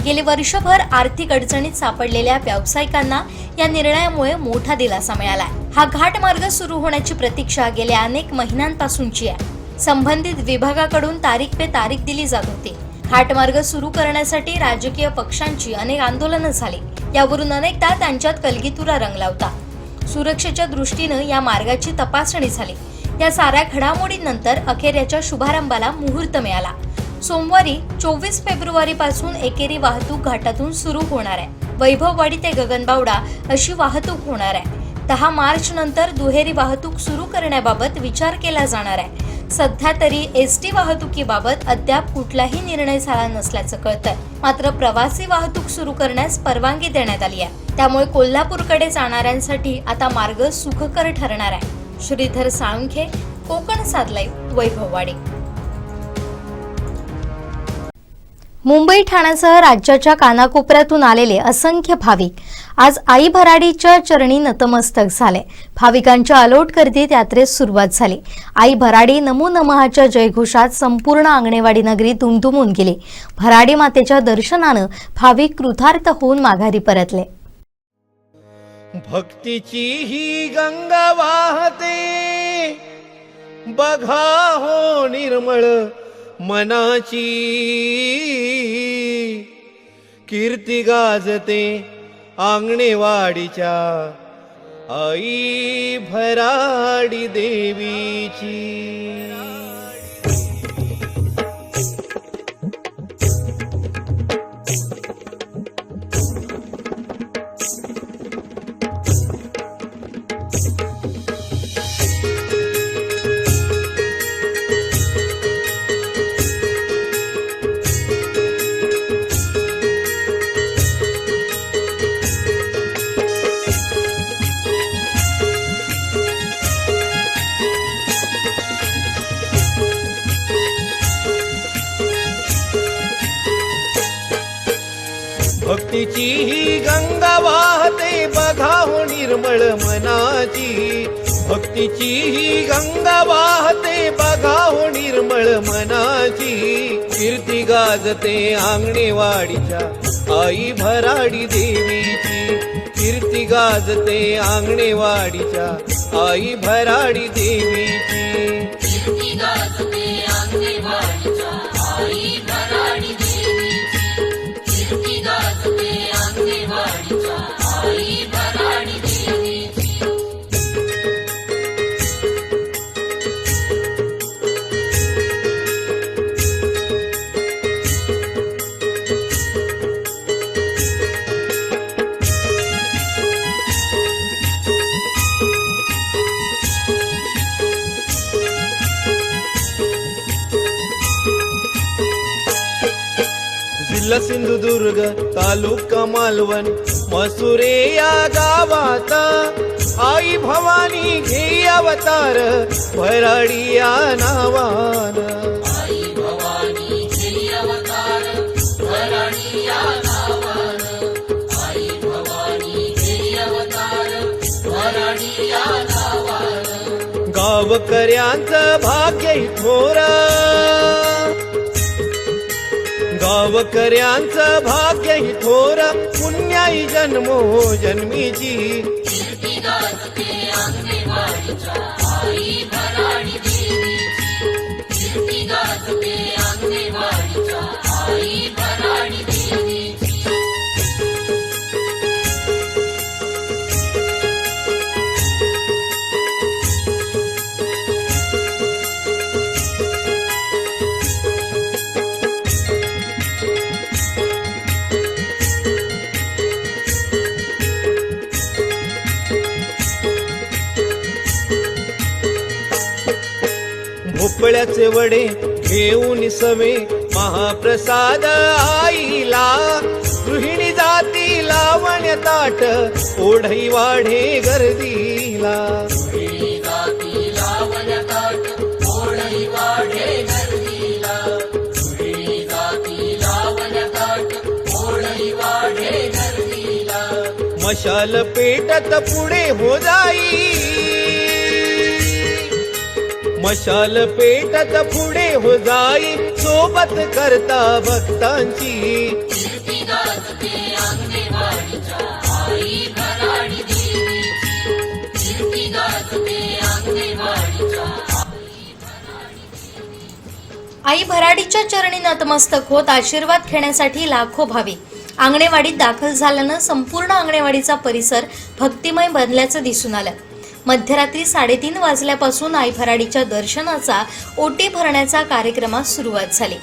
गेले वर्षभर आर्थिक अडचणीत सापडलेल्या व्यावसायिकांना या निर्णयामुळे मोठा दिलासा मिळालाय. हा घाटमार्ग सुरू होण्याची प्रतीक्षा गेल्या अनेक महिन्यांपासूनची आहे. संबंधित विभागाकडून तारीख पे तारीख दिली जात होती. घाटमार्ग सुरू करण्यासाठी राजकीय पक्षांची अनेक आंदोलनं झाली. यावरून अनेकदा त्यांच्यात कलगीतुरा रंगला होता. सुरक्षेच्या दृष्टीनं या मार्गाची तपासणी झाली. या साऱ्या घडामोडींनंतर अखेर याच्या शुभारंभाला मुहूर्त मिळाला. सोमवारी 24 फेब्रुवारीपासून एकेरी वाहतूक घाटातून सुरू होणार आहे. वैभववाडी ते गगनबावडा अशी वाहतूक होणार आहे. 10 मार्च नंतर दुहेरी वाहतूक सुरू करण्याबाबत विचार केला जाणार आहे. सध्या तरी एसटी वाहतुकीबाबत अद्याप कुठलाही निर्णय झाला नसल्याचं कळतंय. मात्र प्रवासी वाहतूक सुरू करण्यास परवानगी देण्यात आली आहे. त्यामुळे कोल्हापूरकडे जाणाऱ्यांसाठी आता मार्ग सुखकर ठरणार आहे. श्रीधर साळुंखे, कोकण 7 लाईव्ह, वैभववाडी. मुंबई ठाण्यासह राज्याच्या कानाकोपऱ्यातून आलेले असंख्य भाविक आज आई भराडीच्या चरणी नतमस्तक झाले. भाविकांच्या अलोट गर्दीत यात्रेस सुरुवात झाली. आई भराडी नमो नमःच्या जयघोषात संपूर्ण आंगणेवाडी नगरी दुमदुमून गेली. भराडी मातेच्या दर्शनानं भाविक कृतार्थ होऊन माघारी परतले. भक्तीची ही गंगा वाहते बघा हो निर्मळ मनाची, कीर्ती गाजते आंगणेवाडीच्या आई भराडी देवीची. भक्तीची ही गंगा वाहते बघा हो निर्मळ मनाची, भक्तीची ही गंगा वाहते बघा हो निर्मळ मनाची, कीर्ती गाजते आंगणेवाडीच्या आई भराडी देवीची, कीर्ती गाजते आंगणेवाडीच्या आई भराडी देवीची, कीर्ती गाजते आंगणेवाडीच्या आई भराडी देवीची, कीर्ती गाजते आंगणेवाडीच्या आई भराडी देवीची. जिल्हा सिंधुदुर्ग तालुका मालवण मसुरे या गावात आई भवानी घे अवतार भराडी या नावान, आई भवानी घे अवतार भराडी या नावान, आई भवानी घे अवतार भराडी या नावान. गावकऱ्यांचं भाग्य थोर, गावकऱ्यांचं भाग्य ही थोर पुण्याई जन्मो जन्मीची, कीर्ती गाजते आंगणेवाडीच्या आई भराडी देवीची, कीर्ती गाजते आंगणेवाडीच्या आई भराडी देवीची. भोपळ्याचे वडे घेऊन सवे महाप्रसाद आईला, गृहिणी जाती लावण्य ताट ओढई वाढे गर्दीला, गृहिणी जाती लावण्य ताट ओढई वाढे गर्दीला, गृहिणी जाती लावण्य ताट ओढई वाढे गर्दीला. मशाल पेटत पुढे हो जाई, मशाल पेटत पुढे हो जाई सोबत करता भक्तांची, कीर्ती गाजते आंगणेवाडीच्या आई भराडी देवीची, कीर्ती गाजते आंगणेवाडीच्या आई भराडी देवीची. आई भराडीच्या चरणी नतमस्तक होत आशीर्वाद घेण्यासाठी लाखो भाविक आंगणेवाडीत दाखल झाल्यानं संपूर्ण आंगणेवाडीचा परिसर भक्तिमय बनल्याचं दिसून आलं. मध्यरात्री 3:30 वाजल्यापासून आई भराडीच्या दर्शनाचा ओटी भरण्याचा कार्यक्रमास सुरुवात झाली.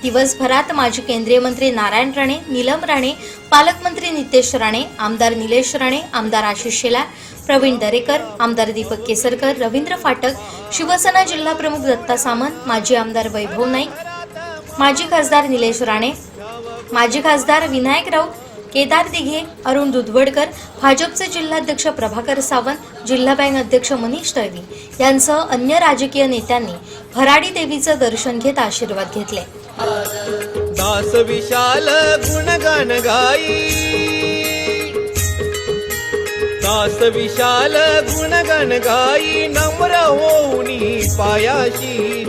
दिवसभरात माजी केंद्रीय मंत्री नारायण राणे, नीलम राणे, पालकमंत्री नितेश राणे, आमदार निलेश राणे, आमदार आशिष शेलार, प्रवीण दरेकर, आमदार दीपक केसरकर, रवींद्र फाटक, शिवसेना जिल्हा प्रमुख दत्ता सामंत, माजी आमदार वैभव नाईक, माजी खासदार निलेश राणे, माजी खासदार विनायक राऊत, केदार दिघे, अरुण दुधवडकर, भाजपचे जिल्हाध्यक्ष प्रभाकर सावंत, जिल्हा बँक अध्यक्ष मनीष दळवी यांसह अन्य राजकीय नेत्यांनी भराडी देवीचं दर्शन घेत आशीर्वाद घेतले. दास विशाल गुणगान गाई, दास विशाल गुणगान गाई, नम्र होऊनी पायाशी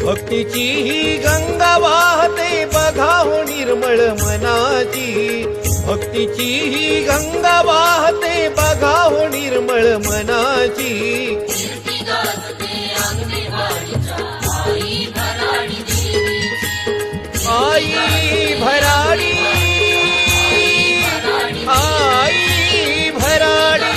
भक्तीची ही गंगा वाहते बघा हो निर्मळ मनाची, भक्तीची ही गंगा वाहते बघा हो निर्मळ मनाची. आई भराडी, आई भराडी,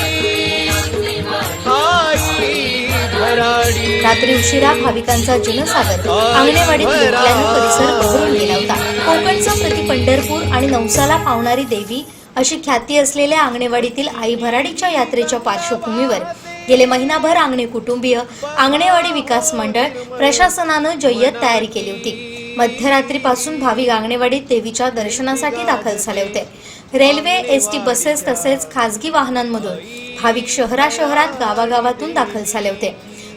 आई भराडी. रात्री उशिरा भाविकांचा जनसागर आंगणेवाडीत लोटल्यानं परिसर बहरून गेला होता. कोकणचं प्रति पंढरपूर आणि नवसाला पावणारी देवी अशी ख्याती असलेल्या आंगणेवाडीतील आई भराडीच्या यात्रेच्या पार्श्वभूमीवर गेले महिनाभर आंगणे कुटुंबीय, आंगणेवाडी विकास मंडळ प्रशासनानं जय्यत तयारी केली होती. मध्यरात्रीपासून भाविक आंगणेवाडीत देवीच्या दर्शनासाठी दाखल झाले होते. रेल्वे, एसटी बसेस तसेच खासगी वाहनांमधून भाविक शहरात गावागावातून दाखल झाले होते.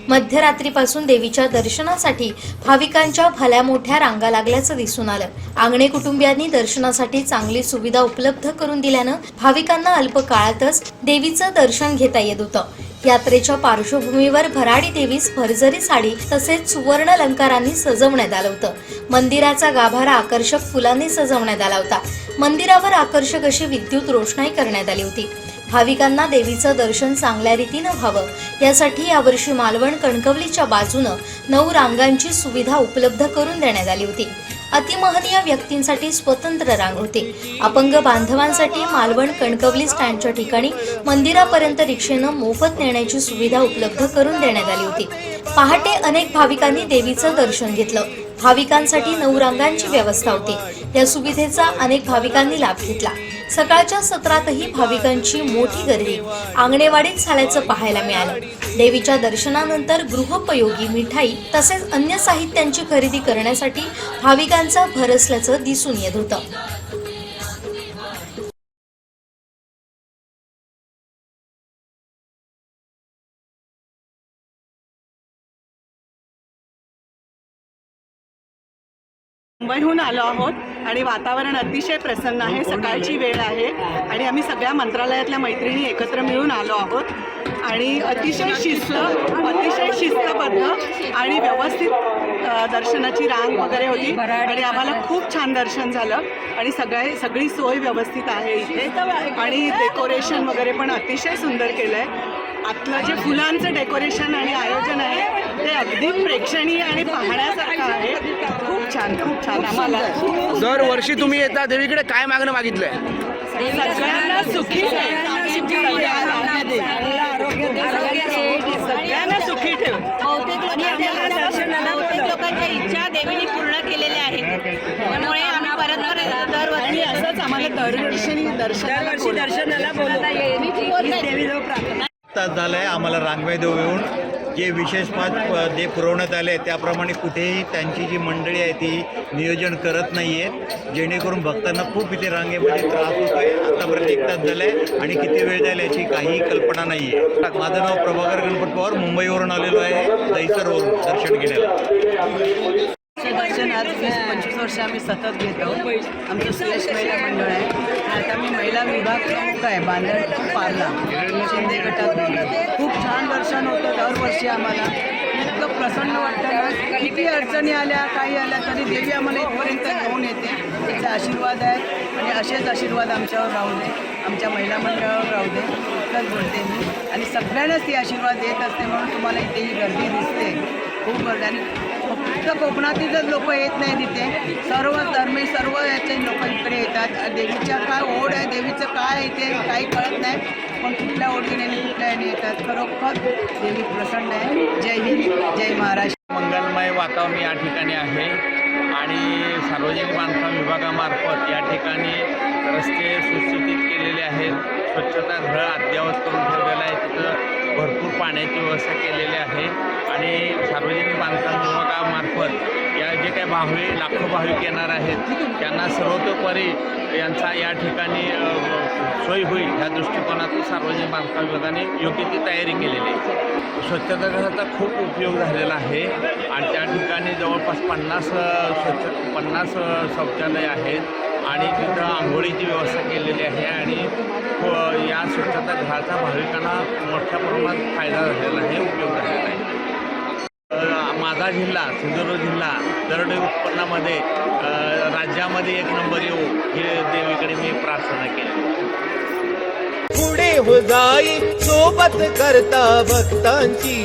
मध्यरात्रीपासून देवीच्या दर्शनासाठी भाविकांच्या भल्या मोठ्या रांगा लागल्याचं दिसून आलं. आंगणे कुटुंबियांनी दर्शनासाठी चांगली सुविधा उपलब्ध करून दिल्यानं भाविकांना अल्प काळातच देवीचं दर्शन घेता येत होतं. यात्रेच्या पार्श्वभूमीवर भराडी देवीस भरजरी साडी तसेच सुवर्ण अलंकारांनी सजवण्यात आलं होतं. मंदिराचा गाभारा आकर्षक फुलांनी सजवण्यात आला होता. मंदिरावर आकर्षक अशी विद्युत रोषणाई करण्यात आली होती. भाविकांना देवीचं दर्शन चांगल्या रीतीनं व्हावं यासाठी यावर्षी मालवण कणकवलीच्या बाजूनं 9 रांगांची सुविधा उपलब्ध करून देण्यात आली होती. अतिमहनीय व्यक्तींसाठी स्वतंत्र रांग होती. अपंग बांधवांसाठी मालवण कणकवली स्टँडच्या ठिकाणी मंदिरापर्यंत रिक्षेनं मोफत नेण्याची सुविधा उपलब्ध करून देण्यात आली होती. पहाटे अनेक भाविकांनी देवीचं दर्शन घेतलं. भाविकांसाठी 9 रांगांची व्यवस्था होती. या सुविधेचा अनेक भाविकांनी लाभ घेतला. सकाळच्या सत्रातही भाविकांची मोठी गर्दी आंगणेवाडीत झाल्याचं पाहायला मिळालं. देवीच्या दर्शनानंतर गृहोपयोगी, मिठाई तसेच अन्य साहित्यांची खरेदी करण्यासाठी भाविकांचा भर असल्याचं दिसून येत होतं. मुंबईहून आलो आहोत आणि वातावरण अतिशय प्रसन्न आहे. सकाळची वेळ आहे आणि आम्ही सगळ्या मंत्रालयातल्या मैत्रिणी एकत्र मिळून आलो आहोत आणि अतिशय शिस्तबद्ध आणि व्यवस्थित दर्शनाची रांग वगैरे होती आणि आम्हाला खूप छान दर्शन झालं आणि सगळी सोय व्यवस्थित आहे इथे आणि डेकोरेशन वगैरे पण अतिशय सुंदर केलं आहे. आतलं जे फुलांचं डेकोरेशन आणि आयोजन आहे ते अगदी प्रेक्षणीय आणि पाहण्यासारखं आहे. खूप छान आम्हाला. दरवर्षी तुम्ही येता देवीकडे काय मागणं मागितलंय? सगळ्यांना सुखी सगळ्यांना सुखी ठेव. लोकांच्या इच्छा देवीने पूर्ण केलेल्या आहेत. त्यामुळे आम्ही परत दरवर्षी असंच आम्हाला दर्शनाला बोलवता येईल. झालंय आम्हाला रांगमेद येऊन जे विशेष जे पुरवण्यात आले त्याप्रमाणे कुठेही त्यांची जी मंडळी आहे ती नियोजन करत नाही आहेत, जेणेकरून भक्तांना खूप इथे रांगेमध्ये त्रास होतो आहे. आतापर्यंत 1 तास झाला आहे आणि किती वेळ जाईल याची काही कल्पना नाही आहे. माझं नाव प्रभाकर गणपत पवार, मुंबईवरून आलेलो आहे, दहिसरवरून दर्शन घेण्याला. दर्शन आज 20-25 वर्ष आम्ही सतत घेतो. आमचं श्रेष महिला मंडळ आहे. आता मी महिला विभाग प्रमुख आहे बांधण पारला शिंदे गटात. खूप छान दर्शन होतं दरवर्षी. आम्हाला इतकं प्रसन्न वाटतं ना. किती अडचणी आल्या काही आल्या तरी देवी आम्हाला इथपर्यंत घेऊन येते. तिचे आशीर्वाद आहेत आणि असेच आशीर्वाद आमच्यावर राहू दे, आमच्या महिला मंडळावर राहू दे इतकंच बोलते मी. आणि सगळ्यांनाच ती आशीर्वाद देत असते म्हणून तुम्हाला इथे ही गर्दी दिसते. खूप गर्दी आणि फक्त कोकणातीलच लोक येत नाही तिथे, सर्व धर्मी सर्व याचे लोक इकडे येतात. देवीच्या काय ओढ आहे, देवीचं काय इथे काही कळत नाही, पण कुठल्या ओढीने आणि कुठल्या याने येतात. खरोखर देवी प्रसन्न आहे. जय हिंद, जय महाराष्ट्र. मंगलमय वातावरण या ठिकाणी आहे आणि सार्वजनिक बांधकाम विभागामार्फत या ठिकाणी रस्ते सुस्थितीत केलेले आहेत. स्वच्छतागृह अद्ययावत करून ठेवलेलं आहे. तिथं भरपूर पाण्याची व्यवस्था केलेली आहे आणि सार्वजनिक बांधकाम विभागामार्फत या जे काही लाखो भाविक येणार आहेत त्यांना सर्वतोपरी यांचा या ठिकाणी सोय होईल ह्या दृष्टिकोनातून सार्वजनिक बांधकाम विभागाने योग्य ती तयारी केलेली आहे. स्वच्छतागृहाचा खूप उपयोग झालेला आहे आणि त्या ठिकाणी जवळपास 50 शौचालय आहेत आणि तिथं आंघोळीची व्यवस्था केलेली आहे आणि या स्वच्छतागृहाचा भाविकांना मोठ्या प्रमाणात फायदा झालेला आहे, उपयोग झालेला आहे. माझा जिल्हा सिंधुदुर्ग जिल्हा दरडोई उत्पन्नामध्ये राज्यामध्ये 1 नंबर येऊ हे देवीकडे मी प्रार्थना केली. पुढे हो जाई सोबत करता भक्तांची.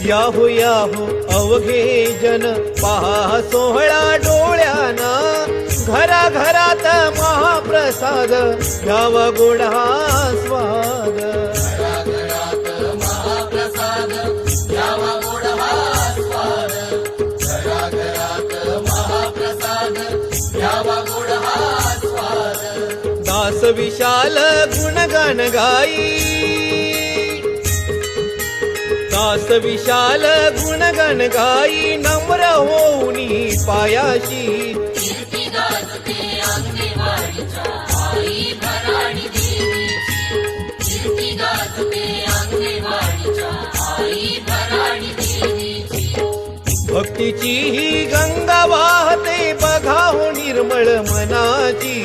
याहो अवघे जन पहा सोहळा डोळ्याना. घराघरात महाप्रसाद घ्यावा गोडा स्वाद. दास विशाल गुणगान गाई. दास विशाल गुणगण गाई नम्र होऊनी पायाशी. भक्तीची ही गंगा वाहते बघा हो निर्मळ मनाची.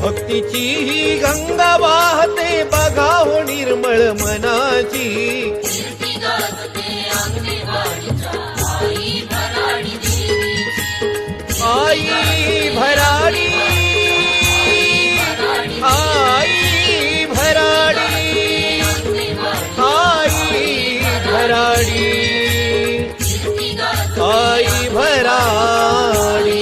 भक्तीची ही गंगा वाहते बघा हो निर्मळ मनाची. आई भराडी आई भराडी आई भराडी आई भराडी.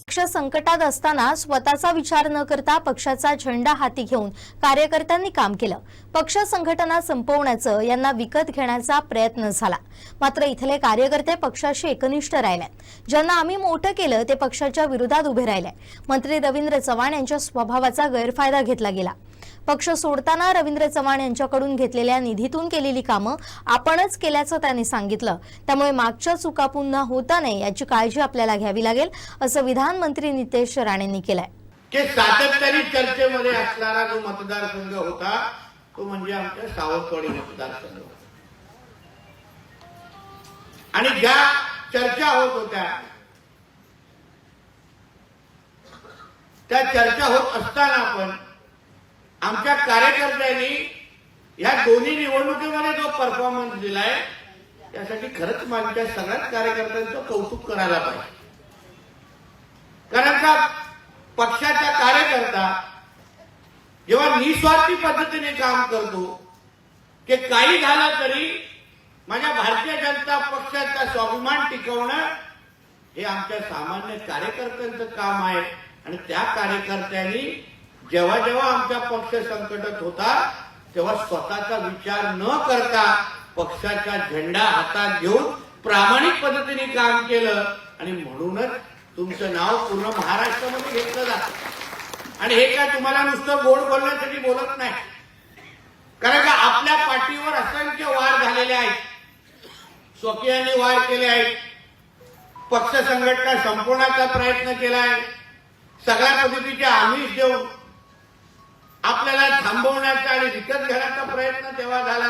पक्ष संकटात असताना स्वतःचा विचार न करता पक्षाचा झेंडा हाती घेऊन कार्यकर्त्यांनी काम केलं. पक्ष संघटना संपवण्याचं यांना विकत घेण्याचा प्रयत्न झाला. मात्र इथले कार्यकर्ते पक्षाशी एकनिष्ठ राहिले. ज्यांना आम्ही मोठं केलं ते पक्षाच्या विरोधात उभे राहिले. मंत्री रवींद्र चव्हाण यांच्या स्वभावाचा गैरफायदा घेतला गेला. पक्ष सोडताना रवींद्र चव्हाण यांच्याकडून घेतलेल्या निधीतून केलेली कामं आपणच केल्याचं त्यांनी सांगितलं. त्यामुळे मागच्या चुका पुन्हा होता नये याची काळजी आपल्याला घ्यावी लागेल असं विधान मंत्री नितेश राणेंनी केलंय. की सातत्याने चर्चेमध्ये असणारा जो मतदारसंघ होता तो म्हणजे आमच्या सावंतवाडी मतदारसंघ. आणि ज्या चर्चा होत होत्या त्या चर्चा होत असताना पण आमच्या कार्यकर्त्यांनी या दोन्ही निवडणुकीमध्ये जो परफॉर्मन्स दिलाय त्यासाठी खरंच माझ्या सगळ्याच कार्यकर्त्यांचं कौतुक करायला पाहिजे. कारण का पक्षाचा कार्यकर्ता जेव्हा निस्वार्थी पद्धतीने काम करतो की काही झालं तरी माझ्या भारतीय जनता पक्षाचा स्वाभिमान टिकवणं हे आमच्या सामान्य कार्यकर्त्यांचं काम आहे. आणि त्या कार्यकर्त्यांनी जेव्हा जेव्हा आमचा पक्ष संकटात होता तेव्हा स्वतःचा विचार न करता पक्षाचा झेंडा हातात घेऊन प्रामाणिक पद्धतीने काम केलं. आणि म्हणूनच तुमचं नाव पूर्ण महाराष्ट्रामध्ये घेतलं जातं. आणि हे काय तुम्हाला नुसतं गोड बोलण्यासाठी बोलत नाही, कारण का आपल्या पाठीवर असंख्य वार झालेले आहेत. स्वकीयांनी वार केले आहेत. पक्ष संघटना संपवण्याचा प्रयत्न केलाय. सगळ्या पद्धतीचे आमिष देऊन आपल्याला थांबवण्याचा आणि विकत घेण्याचा प्रयत्न तेव्हा झाला.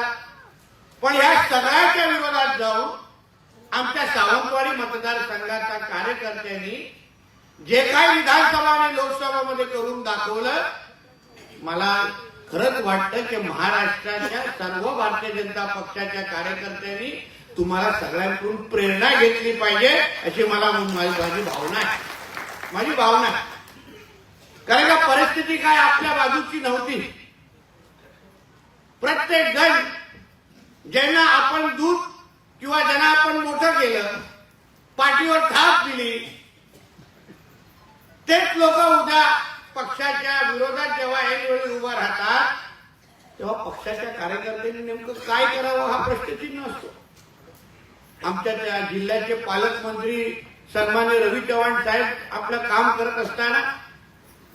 पण या सगळ्याच्या विरोधात जाऊन आमच्या सावंतवाडी मतदारसंघाच्या कार्यकर्त्यांनी जे काही विधानसभा आणि लोकसभामध्ये करून दाखवलं, मला खरंच वाटतं की महाराष्ट्राच्या सर्व भारतीय जनता पक्षाच्या कार्यकर्त्यांनी तुम्हाला सगळ्यांकडून प्रेरणा घेतली पाहिजे अशी मला माझी भावना आहे. माझी भावना आहे. कारण का परिस्थिती काय आपल्या बाजूची नव्हती. प्रत्येक जण ज्यांना आपण दूध किंवा ज्यांना आपण मोठं केलं, पाठीवर थाप दिली, तेच लोक उद्या पक्षाच्या विरोधात जेव्हा ऐनवेळी उभा राहतात तेव्हा पक्षाच्या कार्यकर्त्यांनी नेमकं काय करावं हा प्रश्नचिन्ह असतो. आमच्या त्या जिल्ह्याचे पालकमंत्री सन्मान्य रवी चव्हाण साहेब आपलं काम करत असताना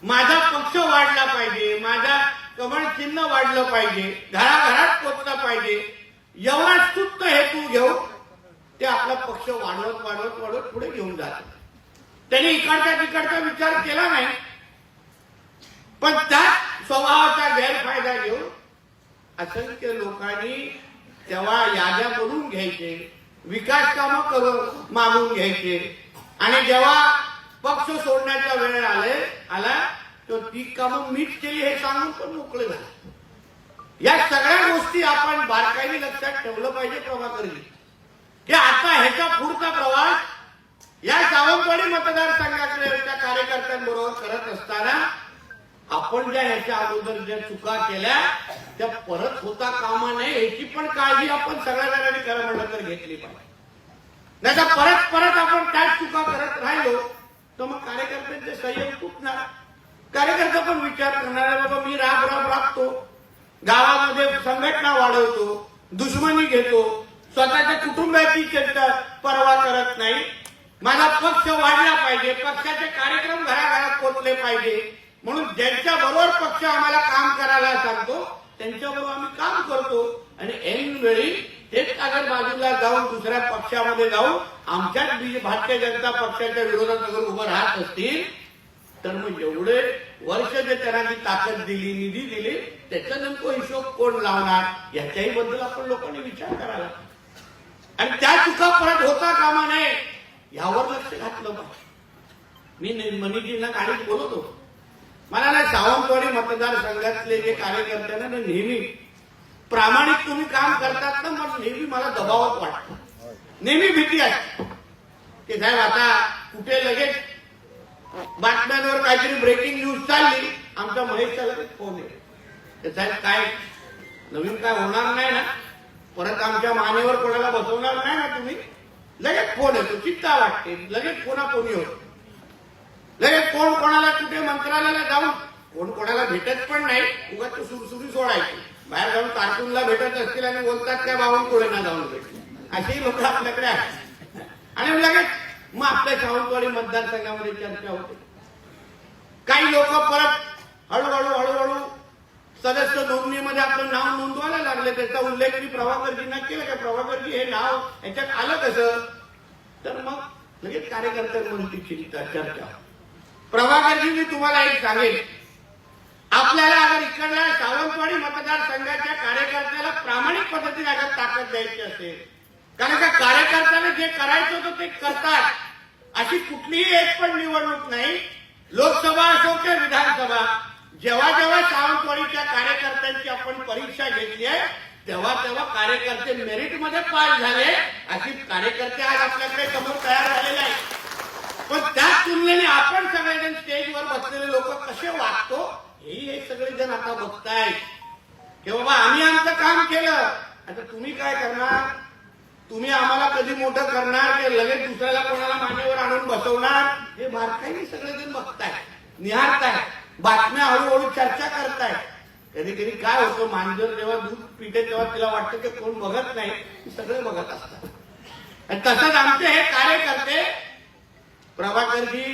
माझा पक्ष वाढला पाहिजे, माझा कमळ चिन्ह वाढलं पाहिजे, घराघरात पोचलं पाहिजे, एवढा स्तुत्त हेतू घेऊन ते आपला पक्ष वाढवत वाढवत वाढवत पुढे घेऊन जातात. त्यांनी इकडचा तिकडचा विचार केला नाही, पण त्या स्वभावाचा गैरफायदा घेऊन असंख्य लोकांनी तेव्हा याद्या करून घ्यायचे, विकास कामं करून मागून घ्यायचे, आणि जेव्हा पक्ष सोडण्याचा वेळ आला तर ती कामं मीच केली हे सांगून पण मोकळे झाले. या सगळ्या गोष्टी आपण बारकाईने लक्षात ठेवलं पाहिजे प्रभाकरजी, की आता ह्याचा पुढचा प्रवास या सावंतवाडी मतदारसंघातल्या कार्यकर्त्यांबरोबर करत असताना आपण ज्या ह्याच्या अगोदर ज्या चुका केल्या त्या परत होता कामा नये याची पण काळजी आपण सगळ्या जणांनी खरं म्हणलं तर घेतली पाहिजे. नाही तर परत आपण त्याच चुका करत राहिलो तर मग कार्यकर्त्यांचे संयम तुटणार. कार्यकर्ता पण विचार करणार, बाबा मी राबतो, गावामध्ये संघटना वाढवतो, दुश्मनी घेतो, स्वतःच्या कुटुंबाची चिंता पर्वा करत नाही, माझा पक्ष वाढला पाहिजे, पक्षाचे कार्यक्रम घराघरात पोचले पाहिजे, म्हणून ज्यांच्या बरोबर पक्ष आम्हाला काम करायला सांगतो त्यांच्याबरोबर आम्ही काम करतो. आणि ऐन वेळी तेच अगर बाजूला जाऊन दुसऱ्या पक्षामध्ये जाऊन आमच्याच भारतीय जनता पक्षाच्या विरोधात अगर उभं राहत असतील तर मग एवढे वर्ष जे त्यांना जी ताकद दिली, निधी दिली, त्याचा नेमकं हिशोब कोण लावणार याच्याही बद्दल आपण लोकांनी विचार करायला आणि त्या चुका परत होता कामा नये यावर लक्ष घातलं पाहिजे. मी मनीजींना गाडीत बोलत होतो, मला ना सावंतवाडी मतदारसंघातले जे कार्यकर्त्यांना नेहमी प्रामाणिक तुम्ही काम करतात ना, मग नेहमी मला दबावात वाटतं, नेहमी भीती आहे की साहेब आता कुठे लगेच बातम्यांवर काहीतरी ब्रेकिंग न्यूज चालली, आमच्या महेशचा लगेच फोन आहे, साहेब काय नवीन काय होणार नाही ना, परत आमच्या मानेवर कोणाला बसवणार नाही ना तुम्ही, लगेच फोन येतो, चिंता वाटते, लगेच कोणाकोणी होतो, लगेच कोण कोणाला कुठे मंत्रालयाला जाऊन कोण कोणाला भेटत पण नाही, उगाच सुरसुरी सोडायची, बाहेर जाऊन कार्टूनला भेटत असतील आणि बोलतात काय बावनकुळेंना जाऊन भेटले, अशी लोक आपल्याकडे आहेत. आणि लगेच मग आपल्या सावंतवाडी मतदारसंघामध्ये चर्चा होते. काही लोक परत हळूहळू सदस्य नोंदणीमध्ये आपलं नाव नोंदवायला लागले. त्याचा उल्लेख मी प्रभाकरजींना केला की प्रभाकरजी हे नाव याच्यात आलं कसं, तर मग लगेच कार्यकर्त्यांमध्ये चिंता चर्चा. प्रभाकरजी मी तुम्हाला एक सांगेन, आपल्याला अगर इकडल्या सावंतवाडी मतदारसंघाच्या कार्यकर्त्याला प्रामाणिक पद्धतीने अगर ताकद द्यायची असेल, कारण का कार्यकर्त्याला जे करायचं होतं ते करतात, अशी कुठलीही एक पण निवडणूक नाही, लोकसभा असो किंवा विधानसभा, जेव्हा जेव्हा सावंतवाडीच्या कार्यकर्त्यांची आपण परीक्षा घेतली आहे तेव्हा कार्यकर्ते मेरिटमध्ये पास झाले, अशी कार्यकर्ते आज आपल्याकडे समोर तयार झालेले आहेत. पण त्याच तुलनेने आपण सगळेजण स्टेजवर बसलेले लोक कसे वागतो हेही हे सगळेजण आता बघतायत की बाबा आम्ही आमचं काम केलं, आता तुम्ही काय करणार, तुम्ही आम्हाला कधी मोठं करणार की लगेच दुसऱ्याला कोणाला मानेवर आणून बसवणार, हे बारकाईने सगळेजण बघताय, निहारताय, बातम्या हळूहळू चर्चा करताय. कधी कधी काय होतं, मांजर जेव्हा दूध पिते तेव्हा तिला वाटतं की कोण बघत नाही, सगळे बघत असतात. आणि तसंच आमचे हे कार्यकर्ते प्रभाकरजी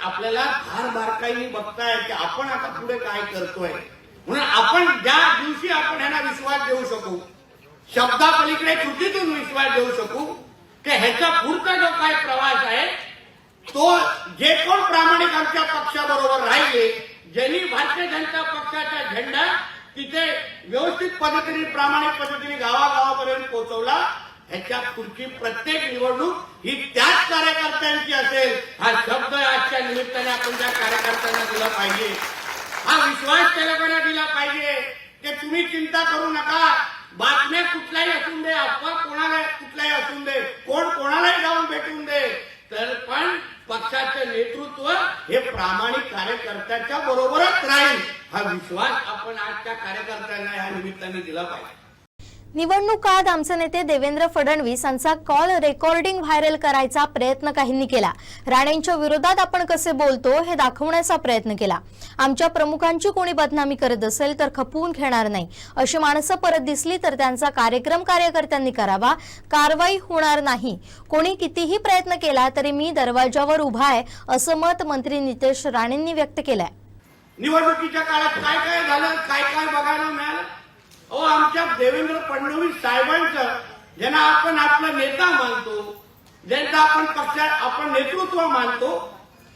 आपल्याला फार बारकाईने बघताय की आपण आता पुढे काय करतोय, म्हणून आपण ज्या दिवशी आपण ह्यांना विश्वास देऊ शकू, शब्दापलीकडे कृतीतून विश्वास देऊ शकू की ह्याचा पुढचा जो काय प्रवास आहे तो जे कोण प्रामाणिक आमच्या पक्षाबरोबर राहिले, ज्यांनी भारतीय जनता पक्षाचा झेंडा तिथे व्यवस्थित पद्धतीने प्रामाणिक पद्धतीने गावागावापर्यंत पोहोचवला, ह्याच्या पुढची प्रत्येक निवडणूक ही त्याच कार्यकर्त्यांची असेल, हा शब्द आजच्या निमित्ताने आपण त्या कार्यकर्त्यांना दिला पाहिजे, हा विश्वास त्या लोकांना दिला पाहिजे की तुम्ही चिंता करू नका, बातम्या कुठल्याही असून दे, अफवा कोणाला कुठल्याही असून दे, कोण कोणालाही जाऊन भेटून दे, तर पण पक्षाचं नेतृत्व हे प्रामाणिक कार्यकर्त्याच्या बरोबरच राहील, हा विश्वास आपण आजच्या कार्यकर्त्यांना या निमित्ताने दिला पाहिजे. निवडणूक काळात आमचे नेते देवेंद्र फडणवीस यांचा कॉल रेकॉर्डिंग व्हायरल करायचा प्रयत्न काहींनी केला. राणेंच्या विरोधात आपण कसे बोलतो हे दाखवण्याचा प्रयत्न केला. आमच्या प्रमुखांची कोणी बदनामी करत असेल तर खपवून घेणार नाही, अशी माणसं परत दिसली तर त्यांचा कार्यक्रम कार्यकर्त्यांनी करावा, कारवाई होणार नाही. कोणी कितीही प्रयत्न केला तरी मी दरवाजावर उभा आहे, असं मत मंत्री नितेश राणेंनी व्यक्त केलंय. निवडणुकीच्या काळात काय काय झालं, काय काय बघायला मिळालं. आमच्या देवेंद्र फडणवीस साहेबांचं, ज्यांना आपण आपला नेता मानतो, ज्यांचा आपण पक्षात आपण नेतृत्व मानतो,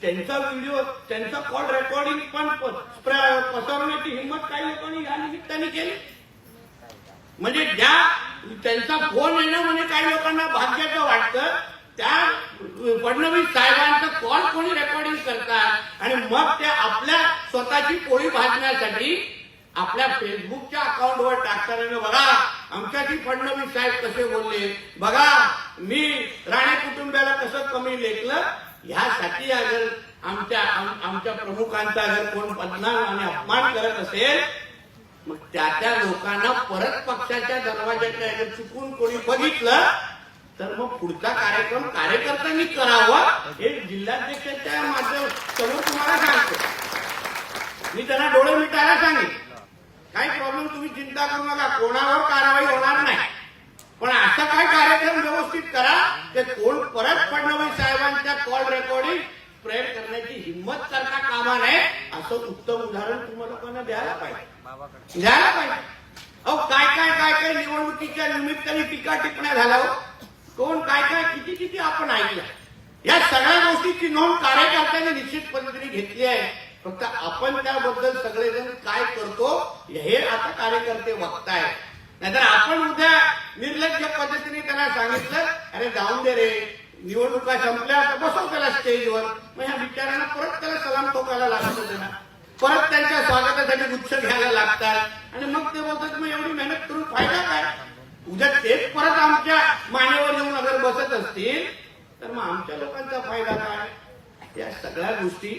त्यांचा व्हिडिओ, त्यांचा कॉल रेकॉर्डिंग पण पसरवण्याची हिंमत काही लोकांनी या निमित्ताने केली. म्हणजे ज्या त्यांचा फोन येणं म्हणजे काही लोकांना भाग्याचं वाटतं, त्या फडणवीस साहेबांचा कॉल कोणी रेकॉर्डिंग करतात आणि मग त्या आपल्या स्वतःची पोळी भाजण्यासाठी आपल्या फेसबुकच्या अकाउंटवर टाकताना, बघा आमच्याशी फडणवीस साहेब कसे बोलले, बघा मी राणे कुटुंबाला कसं कमी लेखलं, ह्यासाठी अगर आमच्या प्रमुखांचा अगर कोण बदनाम आणि अपमान करत असेल, मग त्या लोकांना परत पक्षाच्या दरवाजाच्या अगर चुकून कोणी बघितलं तर मग पुढचा कार्यक्रम कार्यकर्त्यांनी करावा, हे जिल्हाध्यक्षाच्या माध्यमातून तुम्हाला सांगतो. मी त्यांना डोळे मिटायला सांगितलं, काही प्रॉब्लेम तुम्ही चिंता करू नका, कोणावर कारवाई होणार नाही, पण असा काय कार्यक्रम व्यवस्थित करा की कोण परत फडणवीस साहेबांच्या कॉल रेकॉर्डिंग स्प्रेड करण्याची हिंमत करता कामा नये, असं उत्तम उदाहरण तुम्हाला लोकांना द्यायला पाहिजे. काय काय काय काय निवडणुकीच्या निमित्ताने टीका टिप्पण्या झाल्या, कोण काय काय किती किती आपण ऐकलं. या सगळ्या गोष्टीची नोंद कार्यकर्त्यांनी निश्चित पद्धतीने घेतली आहे. फक्त आपण त्याबद्दल सगळेजण काय करतो हे आता कार्यकर्ते बघताय. नाहीतर आपण उद्या निर्लज्ज पद्धतीने त्यांना सांगितलं, अरे जाऊन दे रे, निवडणुका संपल्या तर बसव त्याला स्टेजवर, मग ह्या विचारांना परत त्याला सलाम ठोकायला लागत होते ना, परत त्यांच्या स्वागतासाठी गुच्छ घ्यायला लागतात आणि मग ते बोलतात मग एवढी मेहनत करून फायदा काय. उद्या तेच परत आमच्या मानेवर येऊन अगर बसत असतील तर मग आमच्या लोकांचा फायदा काय. या सगळ्या गोष्टी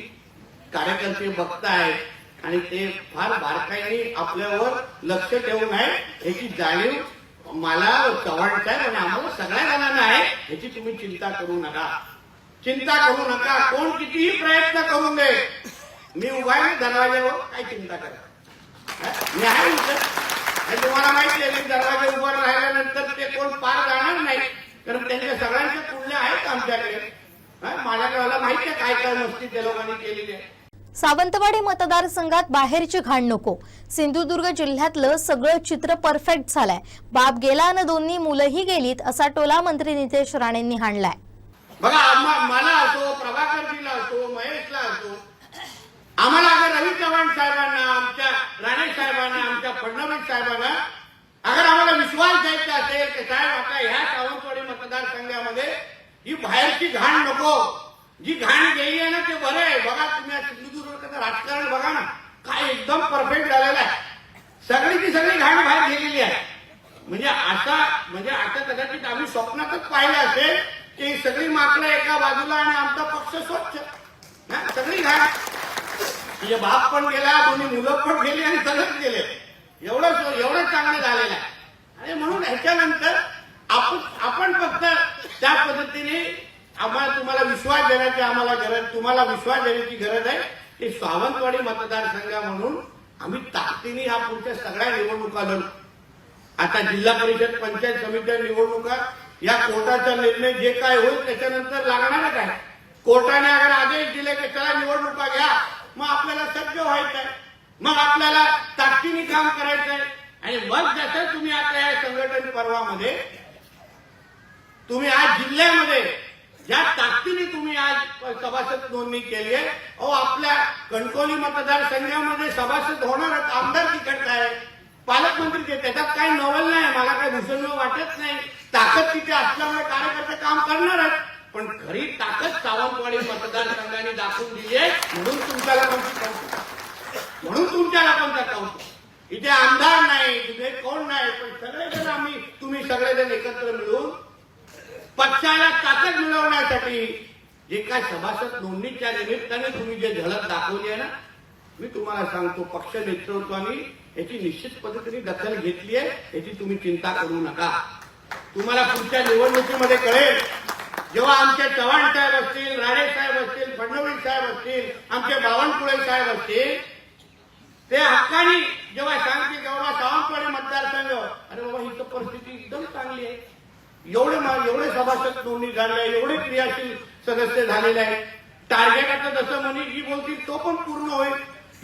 कार्यकर्ते बघतायत आणि ते फार बारकाईने आपल्यावर लक्ष ठेवून आहे, याची जाणीव मला चव्हाण साहेब आणि आम्हाला सगळ्या जणांना आहे. याची तुम्ही चिंता करू नका, चिंता करू नका. कोण कितीही प्रयत्न करून दे, मी उभा आहे दरवाज्यावर, काय चिंता करा, मी आहे इथं. तुम्हाला माहिती आहे की दरवाजे उभं राहिल्यानंतर ते कोण पार जाणार नाही, कारण त्यांच्या सगळ्यांच्या कुंडल्या आहेत आमच्याकडे. माझ्याकडे माहिती आहे काय काय मस्ती त्या लोकांनी केलेली आहे. सावंतवाडी मतदारसंघात बाहेरची घाण नको. सिंधुदुर्ग जिल्ह्यातलं सगळं चित्र परफेक्ट झालंय. बाप गेला आणि दोन्ही मुलंही गेलीत, असा टोला मंत्री नितेश राणेंनी हाणलाय. बघा मला असो, प्रभाकरजीला असो, महेशला असो, आम्हाला अगर रवी चव्हाण साहेबांना, आमच्या राणे साहेबांना, आमच्या फडणवीस साहेबांना अगर आम्हाला विश्वास द्यायचा असेल की साहेब आता ह्या सावंतवाडी मतदारसंघामध्ये ही बाहेरची घाण नको, जी घाण गेली आहे ना ते बरं आहे. बघा तुम्ही सिंधुदुर्गाचं राजकारण बघा ना, काय एकदम परफेक्ट झालेलं आहे. सगळीची सगळी घाण बाहेर गेलेली आहे. म्हणजे आता कदाचित आम्ही स्वप्नातच पाहिलं असेल की सगळी माकडं एका बाजूला आणि आमचा पक्ष स्वच्छ, सगळी घाण. म्हणजे बाप पण गेला, दोन्ही मुलं पण गेली आणि सगळंच गेले. एवढं चांगलं झालेलं आहे. आणि म्हणून ह्याच्यानंतर आपण फक्त त्या पद्धतीने आम्हाला तुम्हाला विश्वास देण्याची आम्हाला गरज, तुम्हाला विश्वास देण्याची गरज आहे की सावंतवाडी मतदारसंघ म्हणून आम्ही ताकदीने या पुढच्या सगळ्या निवडणुका लढू. आता जिल्हा परिषद, पंचायत समित्या निवडणुका, या कोर्टाचा निर्णय जे काय होईल त्याच्यानंतर लागणार काय. कोर्टाने अगर आदेश दिले की चला निवडणुका घ्या, मग आपल्याला सज्ज व्हायचं आहे, मग आपल्याला ताकदीने काम करायचं आहे. आणि मग जसं तुम्ही आता या संघटन पर्वामध्ये तुम्ही आज जिल्ह्यामध्ये ज्या ताकदीने तुम्ही आज सभासद नोंदणी केली आहे, अहो आपल्या कणकवली मतदारसंघामध्ये सभासद होणार आमदार तिकट आहे, पालकमंत्री ते, त्याच्यात काही नवल नाही, मला काही भूषण वाटत नाही. ताकद तिथे असल्यामुळे कार्यकर्ते काम करणारच, पण खरी ताकद सावंतवाडी मतदारसंघाने दाखवून दिली आहे, म्हणून तुमच्या लोकांचा कौतुक. इथे आमदार नाही, तिथे कोण नाही, पण सगळेजण तुम्ही सगळेजण एकत्र मिळून पक्षाला ताकद मिळवण्यासाठी जे काय सभासद नोंदणीच्या निमित्ताने तुम्ही जे झलक दाखवली आहे ना, मी तुम्हाला सांगतो पक्ष नेतृत्वाने याची निश्चित पद्धतीने दखल घेतली आहे, याची तुम्ही चिंता करू नका. तुम्हाला पुढच्या निवडणुकीमध्ये कळेल, जेव्हा आमचे चव्हाण साहेब असतील, राणे साहेब असतील, फडणवीस साहेब असतील, आमचे बावनकुळे साहेब असतील, ते हक्कानी जेव्हा सांगतील तेव्हा सावंतवाडी मतदारसंघ, अरे बाबा ही तर परिस्थिती एकदम चांगली आहे, एवढे सभासद नोंदणी झाले, एवढे क्रियाशील सदस्य झालेले आहेत, टार्गेट आता जसं मनीषजी बोलतील तो पण पूर्ण होईल.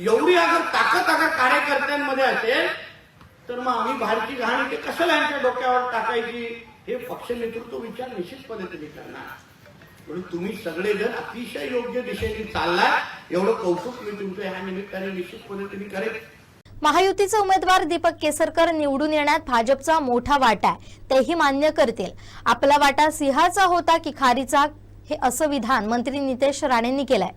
एवढी ताकद कार्यकर्त्यांमध्ये असेल तर मग आम्ही भारतीय घाण ते कसं यांच्या डोक्यावर टाकायची, हे पक्ष नेतृत्व विचार निश्चित पद्धतीने करणार. म्हणून तुम्ही सगळेजण अतिशय योग्य दिशेने चाललाय, एवढं कौतुक मी तुमचं या निमित्ताने निश्चित पद्धतीने करेन. महायुतीचे उमेदवार दीपक केसरकर निवडून येण्यात भाजपचा मोठा वाटा आहे, तेही मान्य करतील. आपला वाटा सिंहाचा होता की खारीचा, हे असं विधान मंत्री नितेश राणेंनी केलंय.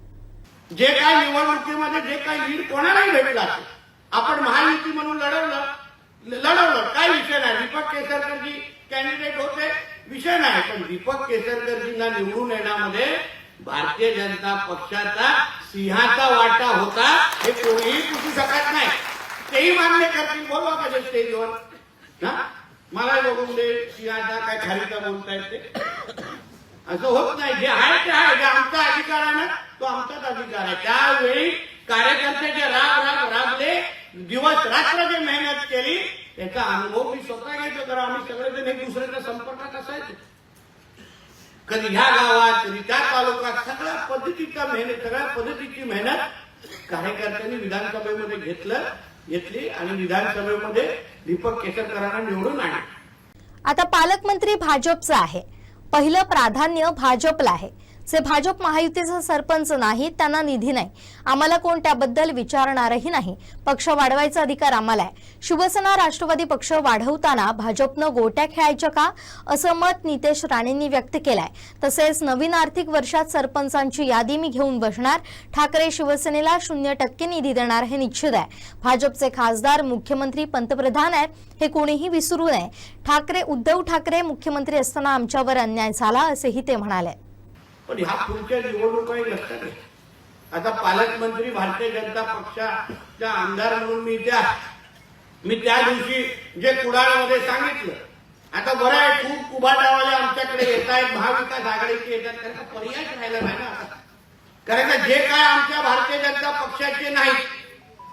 जे काय निवडणुकीमध्ये जे काही लीड कोणालाही भेटला असेल, आपण महायुती म्हणून लढवलं काय विषय नाही. दीपक केसरकरजी कॅन्डिडेट होते, विषय नाही, पण दीपक केसरकरजींना निवडून येण्यामध्ये भारतीय जनता पक्षाचा सिंहाचा वाटा होता, हे कोणीही पुसू शकत नाही. तेही मान्य करतील. बोलवा का स्टेजवर ना, मला बघून दे सिंहाचा काय खारीचा बोलतायत ते, असं होत नाही. जे आहे ते आहे, जे आमचा अधिकार आहे ना तो आमचाच अधिकार आहे. त्यावेळी कार्यकर्ते जे राबले, दिवस रात्र जे मेहनत केली, त्याचा अनुभव मी स्वतः घेतो. तर आम्ही सगळेजण एक दुसऱ्याच्या संपर्कात असायचो, कधी ह्या गावात कधी त्या तालुक्यात, सगळ्या पद्धतीची मेहनत कार्यकर्त्यांनी विधानसभेमध्ये घेतली आणि विधानसभेमध्ये दीपक केसरकरांना निवडून आणले. आता पालकमंत्री भाजपचं आहे, पहिलं प्राधान्य भाजपला आहे. जे भाजप महायुतीचा सरपंच नाहीत त्यांना निधी नाही, आम्हाला कोण त्याबद्दल विचारणारही नाही. पक्ष वाढवायचा अधिकार आम्हाला आहे. शिवसेना राष्ट्रवादी पक्ष वाढवताना भाजपनं गोट्या खेळायच्या का, असं मत नितेश राणेंनी व्यक्त केलंय. तसेच नवीन आर्थिक वर्षात सरपंचांची यादी मी घेऊन बसणार, ठाकरे शिवसेनेला 0% निधी देणार हे निश्चित आहे. भाजपचे खासदार मुख्यमंत्री पंतप्रधान आहेत हे कोणीही विसरू नये. उद्धव ठाकरे मुख्यमंत्री असताना आमच्यावर अन्याय झाला असेही ते म्हणाले. पण ह्या पुढच्या निवडणुकाही लक्षात आहे. आता पालकमंत्री भारतीय जनता पक्षाचा आमदार म्हणून मी त्या दिवशी जे कुडाळमध्ये सांगितलं, आता बरं आहे खूप कुबाटावाले आमच्याकडे येत आहेत, महाविकास आघाडीचे येतात, कारण पर्यायच राहिला नाही ना. कारण का जे काय आमच्या भारतीय जनता पक्षाचे नाहीत,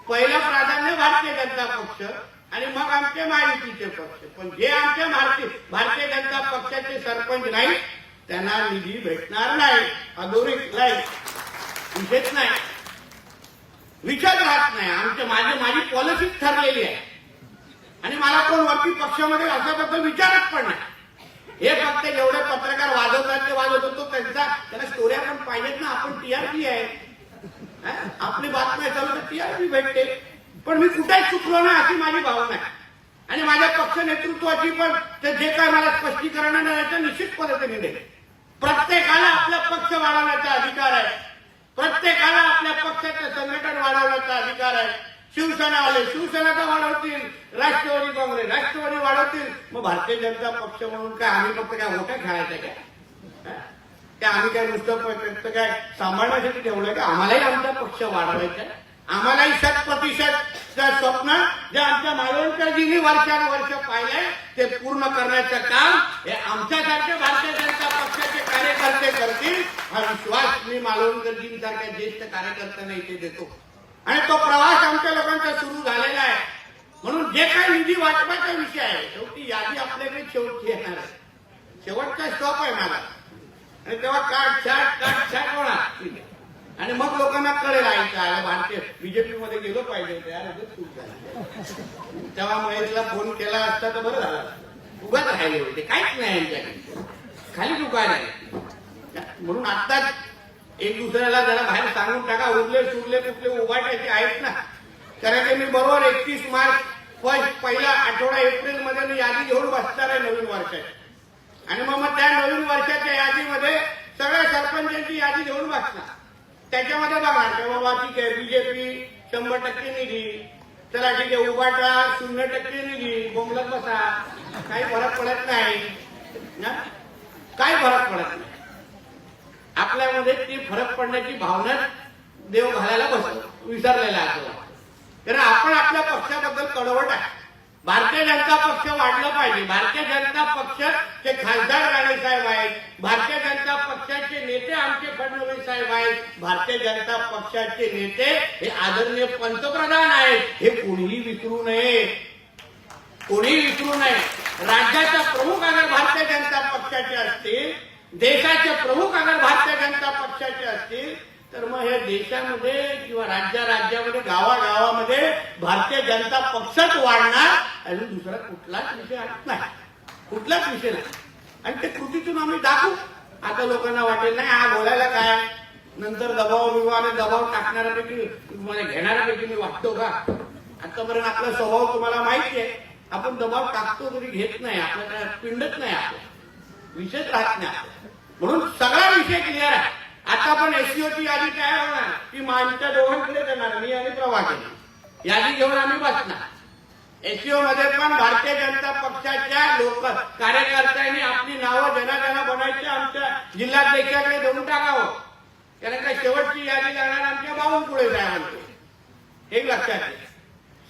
पहिलं प्राधान्य भारतीय जनता पक्ष आणि मग आमचे महायुतीचे पक्ष. पण जे आमच्या भारतीय जनता पक्षाचे सरपंच नाहीत त्यांना निधी भेटणार नाही. अधोरेखित नाही, विषयच नाही, विचार राहत नाही. माझी पॉलिसी ठरलेली आहे आणि मला कोण वरती पक्षामध्ये असाबद्दल विचारत पण नाही. हे फक्त जेवढे पत्रकार वाजवतात ते वाजवतो, तो त्याला स्टोऱ्या पण पाहिजेत ना. आपण टीआरपी आहे, आपली बातम्या चालू तर टीआरपी भेटते, पण मी कुठेच चुकलो ना अशी माझी भावना आहे. आणि माझ्या पक्ष नेतृत्वाची पण जे काय मला स्पष्टीकरण आहे निश्चित पद्धतीने दे. प्रत्येकाला आपला पक्ष वाढवण्याचा अधिकार आहे, प्रत्येकाला आपल्या पक्षाचं संघटन वाढवण्याचा अधिकार आहे. शिवसेनाचा वाढवतील, राष्ट्रवादी वाढवतील, मग भारतीय जनता पक्ष म्हणून काय आम्ही फक्त काय मोठ्या खेळायचं काय आम्ही काय नुसतं काय सांभाळण्यासाठी ठेवलं का? आम्हालाही आमचा पक्ष वाढवायचा आहे. आम्हालाही 100% स्वप्न जे आमच्या मालवणकरजींनी वर्षानुवर्ष पाहिलंय ते पूर्ण करण्याचं काम हे आमच्यासारखे भारतीय जनता पक्षाचे कार्यकर्ते करतील, हा विश्वास मी मालवणकरजींसारख्या ज्येष्ठ कार्यकर्त्यांना इथे देतो. आणि तो प्रवास आमच्या लोकांचा सुरू झालेला आहे. म्हणून जे काही निधी वाटपाचा विषय आहे, शेवटी यादी आपल्याकडे शेवटची येणार आहे, शेवटचा स्टॉप आहे मला. आणि तेव्हा काट होणार आणि मग लोकांना कळेल आहे भारतीय बीजेपी मध्ये गेलो पाहिजे तेव्हा महेशला फोन केला असता तर बरं झालं. उगाच राहिले होते, काहीच नाही यांच्याकडे, खाली दुकान आहे. म्हणून आत्ताच एक दुसऱ्याला जरा बाहेर सांगून टाका, उरले सुरले कुठले उभाटायचे आहेत ना. कारण की मी बरोबर 31 मार्च पहिला आठवडा एप्रिलमध्ये मी यादी घेऊन बसणार आहे नवीन वर्षाची. आणि मग त्या नवीन वर्षाच्या यादीमध्ये सगळ्या सरपंचांची यादी घेऊन बसणार. त्याच्यामध्ये बघणार की बाबा ठीक आहे बीजेपी 100% निधी, चला ठीक आहे उभाटा 0% निधी, बोंबलत बसा, काही फरक पडत नाही ना, काही फरक पडत नाही. आपल्यामध्ये ती फरक पडण्याची भावना देव घालायला विसरलेला आहे. कारण आपण आपल्या पक्षाबद्दल कडवट आहे. भारतीय जनता पक्ष वाढलं पाहिजे. भारतीय जनता पक्षाचे खासदार राणेसाहेब आहेत, भारतीय जनता पक्षाचे नेते आमचे फडणवीस साहेब आहेत, भारतीय जनता पक्षाचे नेते हे आदरणीय पंतप्रधान आहेत. हे कोणीही विसरू नये, कोणीही विसरू नये. राज्याचा प्रमुख अगर भारतीय जनता पक्षाचे असतील, देशाचे प्रमुख अगर भारतीय जनता पक्षाचे असतील, तर मग हे देशामध्ये किंवा राज्यामध्ये गावागावामध्ये भारतीय जनता पक्षच वाढणार आणि दुसरा कुठलाच विषय नाही, कुठलाच विषय नाही. आणि ते कृतीतून आम्ही दाखवू. आता लोकांना वाटेल नाही हा बोलायला काय, नंतर दबाव टाकणाऱ्यापैकी तुम्हाला घेणाऱ्यापैकी मी वाटतो का. आतापर्यंत आपला स्वभाव तुम्हाला माहिती आहे. आपण दबाव टाकतो तरी घेत नाही, आपलं काय पिंडत नाही, आपला विषयच राहत नाही. म्हणून सगळा विषय क्लिअर आहे. आता पण एससीओची यादी काय होणार ती आमच्या दोघांकडे देणार, मी आणि प्रभाकर यादी घेऊन आम्ही बसणार. एससीओ मध्ये पण भारतीय जनता पक्षाच्या लोक कार्यकर्त्यांनी आपली नावं जना बनायची आमच्या जिल्हाध्यक्षाकडे देऊन टाकावं. कारण का शेवटची यादी जाणार आमच्या बावनकुळे साहेबांकडे. एक लक्षात घ्या,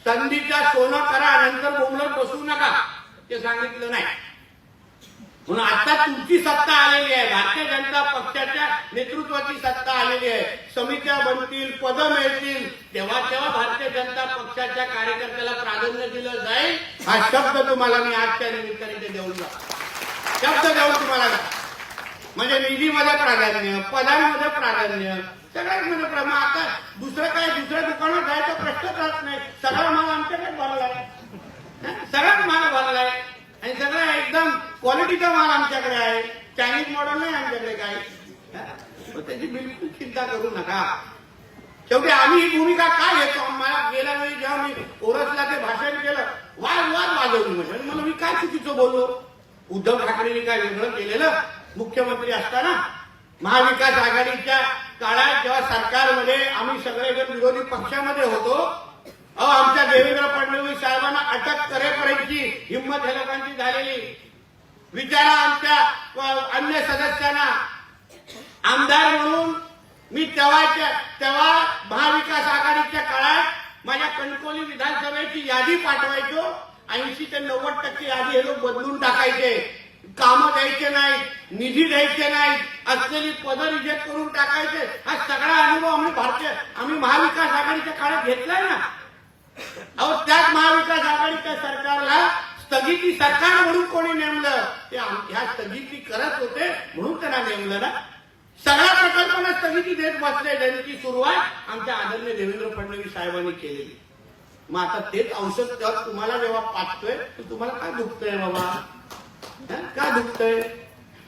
संधीचा सोनं करा, नंतर बोंबलत बसू नका, ते सांगितलं नाही. म्हणून आता तुमची सत्ता आलेली आहे, भारतीय जनता पक्षाच्या नेतृत्वाची सत्ता आलेली आहे. समित्या बनतील, पदं मिळतील, तेव्हा भारतीय जनता पक्षाच्या कार्यकर्त्याला प्राधान्य दिलं जाईल. हा शब्द तुम्हाला मी आजच्या निमित्ताने ते देऊन जा, शब्द देऊन तुम्हाला जा. म्हणजे निधीमध्ये प्राधान्य, पदांमध्ये प्राधान्य, सगळ्यांमध्ये प्रमाण. आता दुसऱ्या दुकानात जायचा प्रश्नच राहत नाही. सगळा माल आमच्याकडे भरलाय, सगळाच माल भरलाय आणि सगळं एकदम क्वालिटीचा माल आमच्याकडे आहे. चायनीज मॉडेल नाही आमच्याकडे काही. त्याची बिलकुल चिंता करू नका. शेवटी आम्ही ही भूमिका काय घेतो. मला गेल्या वेळी जेव्हा मी ओरसला ते भाषण केलं, वाद वाजवली म्हणजे मला मी काय चुकीचं बोललो. उद्धव ठाकरेंनी काय वेगळं केलेलं मुख्यमंत्री असताना. महाविकास आघाडीच्या काळात जेव्हा सरकारमध्ये आम्ही सगळेजण विरोधी पक्षामध्ये होतो, आमच्या देवेंद्र फडणवीस साहेबांना अटक करेपर्यंतची हिंमत या लोकांची झालेली. विचारा आमच्या अन्य सदस्यांना. आमदार म्हणून मी तेव्हा महाविकास आघाडीच्या काळात माझ्या कणकवली विधानसभेची यादी पाठवायचो. 80 ते 90% यादी हे लोक बदलून टाकायचे. कामं द्यायचे नाहीत, निधी द्यायचे नाहीत, असलेली पदं रिजेक्ट करून टाकायचे. हा सगळा अनुभव आम्ही महाविकास आघाडीच्या काळात घेतलाय ना. त्याच महाविकास आघाडीच्या सरकारला स्थगिती सरकार म्हणून कोणी नेमलं, ते ह्या स्थगिती करत होते म्हणून त्यांना नेमलं ना. सगळ्या प्रकल्पांना स्थगिती देत बसले, ज्यांची सुरुवात आमच्या आदरणीय देवेंद्र फडणवीस साहेबांनी केलेली. मग आता तेच औषध तुम्हाला जेव्हा पाचतोय तर तुम्हाला काय दुखतंय बाबा, काय दुखतंय.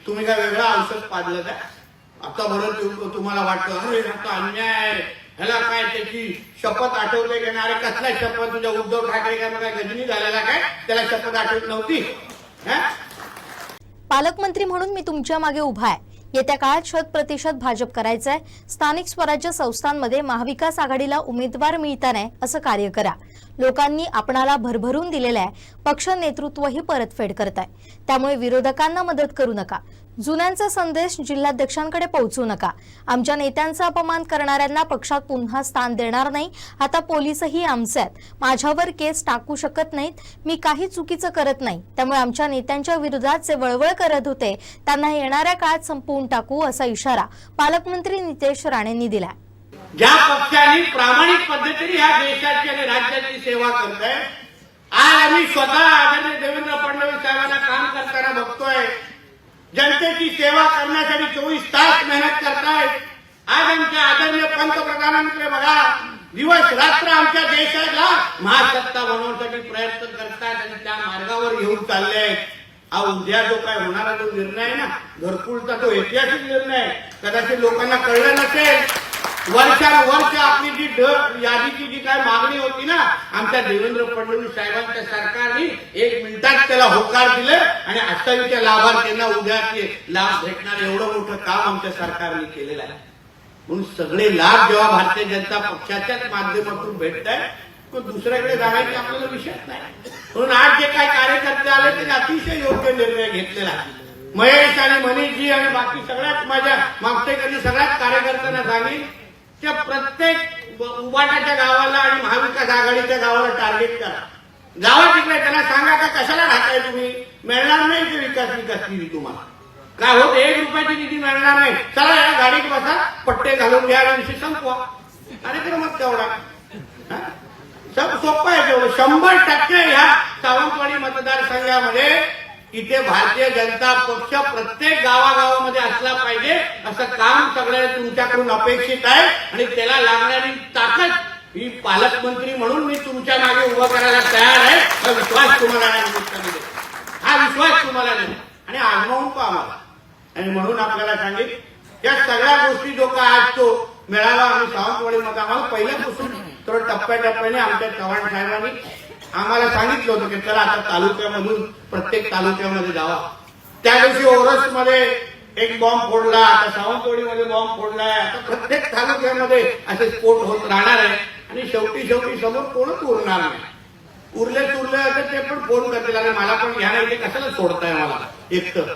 तुम्ही काय वेगळं औषध पाजलं काय. आता बरं तुम्हाला वाटतं अरे आता अन्याय आहे, ह्याला काय त्याची शपथ आठवते का नाही. अरे कसला शपथ, तुझ्या उद्धव ठाकरे काय गजनी झालेला काय, त्याला शपथ आठवत नव्हती. पालकमंत्री म्हणून मी तुमच्या मागे उभा आहे. येत्या काळात 100% भाजप करायचंय. स्थानिक स्वराज्य संस्थांमध्ये महाविकास आघाडीला उमेदवार मिळता नाही असं कार्य करा. लोकांनी आपणाला भरभरून दिलेलं आहे, पक्ष नेतृत्वही परतफेड करताय. त्यामुळे विरोधकांना मदत करू नका. जुन्यांचा संदेश जिल्हाध्यक्षांकडे पोहोचू नका. आमच्या नेत्यांचा अपमान करणाऱ्यांना पक्षात पुन्हा स्थान देणार नाही. आता पोलीसही आमचे आहेत, माझ्यावर केस टाकू शकत नाहीत. मी काही चुकीचं करत नाही. त्यामुळे आमच्या नेत्यांच्या विरोधात जे वळवळ करत होते त्यांना येणाऱ्या काळात संपवून टाकू असा इशारा पालकमंत्री नितेश राणेंनी दिला. ज्या पक्षाने प्रामाणिक पद्धतीने ह्या देशाची आणि राज्याची सेवा करत आहे, आज आम्ही स्वतः आदरणीय देवेंद्र फडणवीस साहेबांना काम करताना बघतोय. जनतेची सेवा करण्यासाठी 24 तास मेहनत करतायत. आज आमच्या आदरणीय पंतप्रधानांकडे बघा, दिवस रात्र आमच्या देशाला महासत्ता बनवण्यासाठी प्रयत्न करतात आणि त्या मार्गावर घेऊन चालले आहेत. हा उद्या जो काय होणारा जो निर्णय आहे ना घरकुलचा, तो ऐतिहासिक निर्णय आहे. कदाचित लोकांना कळलं नसेल. वर्षानुवर्ष आपली जी यादीची जी काय मागणी होती ना, आमच्या देवेंद्र फडणवीस साहेबांच्या सरकारने 1 मिनिटात त्याला होकार दिले आणि आजच्या लाभार्थ्यांना उद्या ते लाभ भेटणार एवढं मोठं काम आमच्या सरकारने केलेलं आहे. म्हणून सगळे लाभ जेव्हा भारतीय जनता पक्षाच्याच माध्यमातून भेटत आहे, तो दुसऱ्याकडे जाण्याची आपल्याला विषयच नाही. म्हणून आज जे काही कार्यकर्ते आले त्यांनी अतिशय योग्य निर्णय घेतलेला आहे. महेश आणि मनीषजी आणि बाकी सगळ्यात माझ्या मागचे सगळ्याच कार्यकर्त्यांना सांगेल त्या प्रत्येक उबाटाच्या गावाला आणि महाविकास आघाडीच्या गावाला टार्गेट करा. गावात तिकडे त्यांना सांगा का कशाला राहताय तुम्ही, मिळणार नाही ते विकास निधी तुम्हाला. काय होत 1 रुपयाची निधी मिळणार नाही. चला या गाडीत बसा, पट्टे घालून घ्या आणि विषय संपवा. कार्यक्रमच तेवढा सब सोपं आहे. तेवढं 100% ह्या सावंतवाडी मतदारसंघामध्ये इथे भारतीय जनता पक्ष प्रत्येक गावागावामध्ये असला पाहिजे असं काम सगळ्या तुमच्याकडून अपेक्षित आहे. आणि त्याला लागणारी ताकद ही पालकमंत्री म्हणून मी तुमच्या मागे उभं करायला तयार आहे. हा विश्वास तुम्हाला नाही, हा विश्वास तुम्हाला नाही आणि आजमावून पहा आम्हाला. आणि म्हणून आपल्याला सांगेल या सगळ्या गोष्टी जो काय आज तो मिळाला आम्ही सावंतवाडीमध्ये आम्हाला पहिल्यापासून थोडं टप्प्याटप्प्याने आमच्या चव्हाण साहेबांनी आम्हाला सांगितलं होतं की चला आता तालुक्यामधून प्रत्येक तालुक्यामध्ये जावा. त्या दिवशी ओरसमध्ये एक बॉम्ब फोडला, आता सावंतवाडीमध्ये बॉम्ब फोडलाय, आता प्रत्येक तालुक्यामध्ये असे स्फोट होत राहणार आहे. आणि शेवटी समोर कोणच उरणार नाही. उरले तर ते पण फोन करतील आणि मला पण घ्या नाही, ते कशाला सोडताय मला एकटं.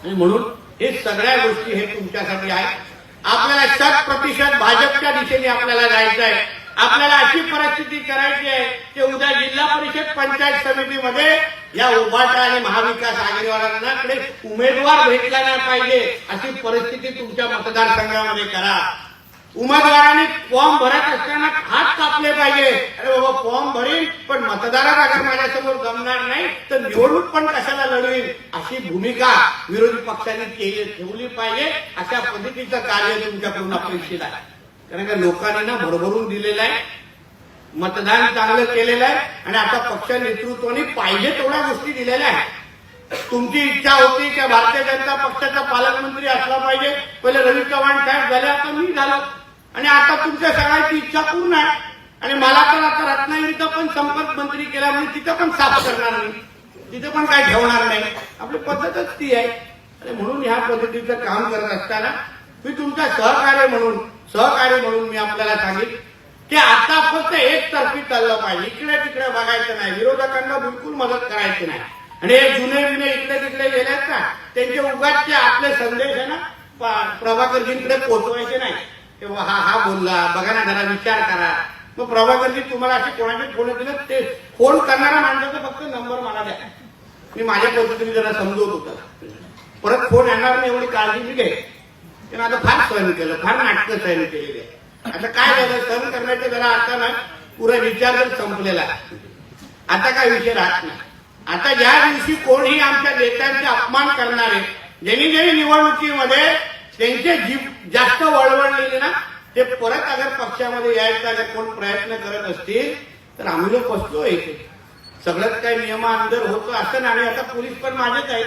आणि म्हणून हे सगळ्या गोष्टी हे तुमच्यासाठी आहे. आपल्याला 100% भाजपच्या दिशेने आपल्याला जायचं आहे. आपल्याला अशी परिस्थिती करायची आहे की उद्या जिल्हा परिषद पंचायत समितीमध्ये या उभाटा आणि महाविकास आघाडीवाल्यांकडे उमेदवार भेटला नाही पाहिजे अशी परिस्थिती तुमच्या मतदारसंघामध्ये करा. उमेदवारांनी फॉर्म भरत असताना हात कापले पाहिजे. अरे बाबा फॉर्म भरीन पण मतदारात अगर माझ्यासमोर जमणार नाही तर निवडणूक पण कशाला लढवीन अशी भूमिका विरोधी पक्षांनी ठेवली पाहिजे. अशा पद्धतीचं कार्य तुमच्याकडून अपेक्षित आहे. कारण का लोकांनी ना भरभरून दिलेलं आहे, मतदान चांगलं केलेलं आहे आणि आता पक्ष नेतृत्वाने पाहिजे तेवढ्या गोष्टी दिलेल्या आहेत. तुमची इच्छा होती की भारतीय जनता पक्षाचा पालकमंत्री असला पाहिजे. पहिले रवी चव्हाण साहेब झाले, आता मी झालो आणि आता तुमच्या सगळ्याची इच्छा पूर्ण आहे. आणि मला तर आता रत्नागिरीचा पण संपर्क मंत्री केला म्हणजे तिथं पण साफ करणार नाही, तिथं पण काय ठेवणार नाही. आपली पद्धतच ती आहे. आणि म्हणून ह्या पद्धतीचं काम करत असताना मी तुमचा सहकार्य म्हणून मी आपल्याला सांगितलं की आता फक्त एकतर्फी चाललं पाहिजे. इकडे तिकडे बघायचं नाही, विरोधकांना बिलकुल मदत करायची नाही. आणि हे जुने इकडे तिकडे गेलेत ना त्यांचे उगाच आपले संदेश आहे ना प्रभाकरजींकडे पोहोचवायचे नाही. तेव्हा हा बोलला बघा ना, जरा विचार करा. मग प्रभाकरजी तुम्हाला असे कोणाचे फोन दिले ते फोन करणारा माणसाचा फक्त नंबर मला द्या, मी माझ्या पद्धतीने जरा समजवत होता. परत फोन येणार नाही एवढी काळजी मी घे. त्यानं आता फार सहन केलं, फार नाटकं सहन केलेली आहे. आता काय झालं सहन करण्याचं जरा आता ना पुरा विचार जर संपलेला आहे. आता काय विषय राहत नाही. आता ज्या दिवशी कोणी आमच्या नेत्यांचे अपमान करणारे ज्यांनी निवडणुकीमध्ये त्यांचे जीव जास्त वळवळलेले ना ते परत अगर पक्षामध्ये यायचा अगर कोण प्रयत्न करत असतील तर आम्ही लोक बसतो इथे. सगळंच काही नियमांतर होतं असं नाही. आता पोलीस पण माझेच आहेत,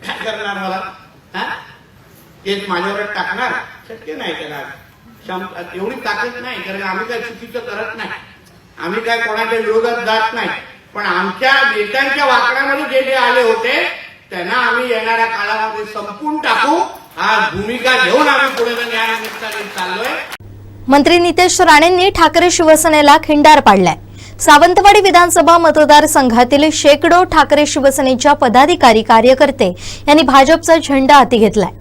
काय करणार मला, तेच माझ्यावर टाकणार शक्य नाही. त्याला एवढी ताकद नाही. कारण आम्ही काय चुकीचं करत नाही, आम्ही काय कोणाच्या विरोधात जात नाही. पण आमच्या नेत्यांच्या वाकड्यामध्ये जे आले होते त्यांना आम्ही येणाऱ्या काळामध्ये संपून टाकू हा भूमिका घेऊन आम्ही पुढे न्यायानिमित्ताने चाललोय. मंत्री नितेश राणेंनी ठाकरे शिवसेनेला खिंडार पाडलाय. सावंतवाडी विधानसभा मतदारसंघातील शेकडो ठाकरे शिवसेनेच्या पदाधिकारी कार्यकर्ते यांनी भाजपचा झेंडा हाती घेतलाय.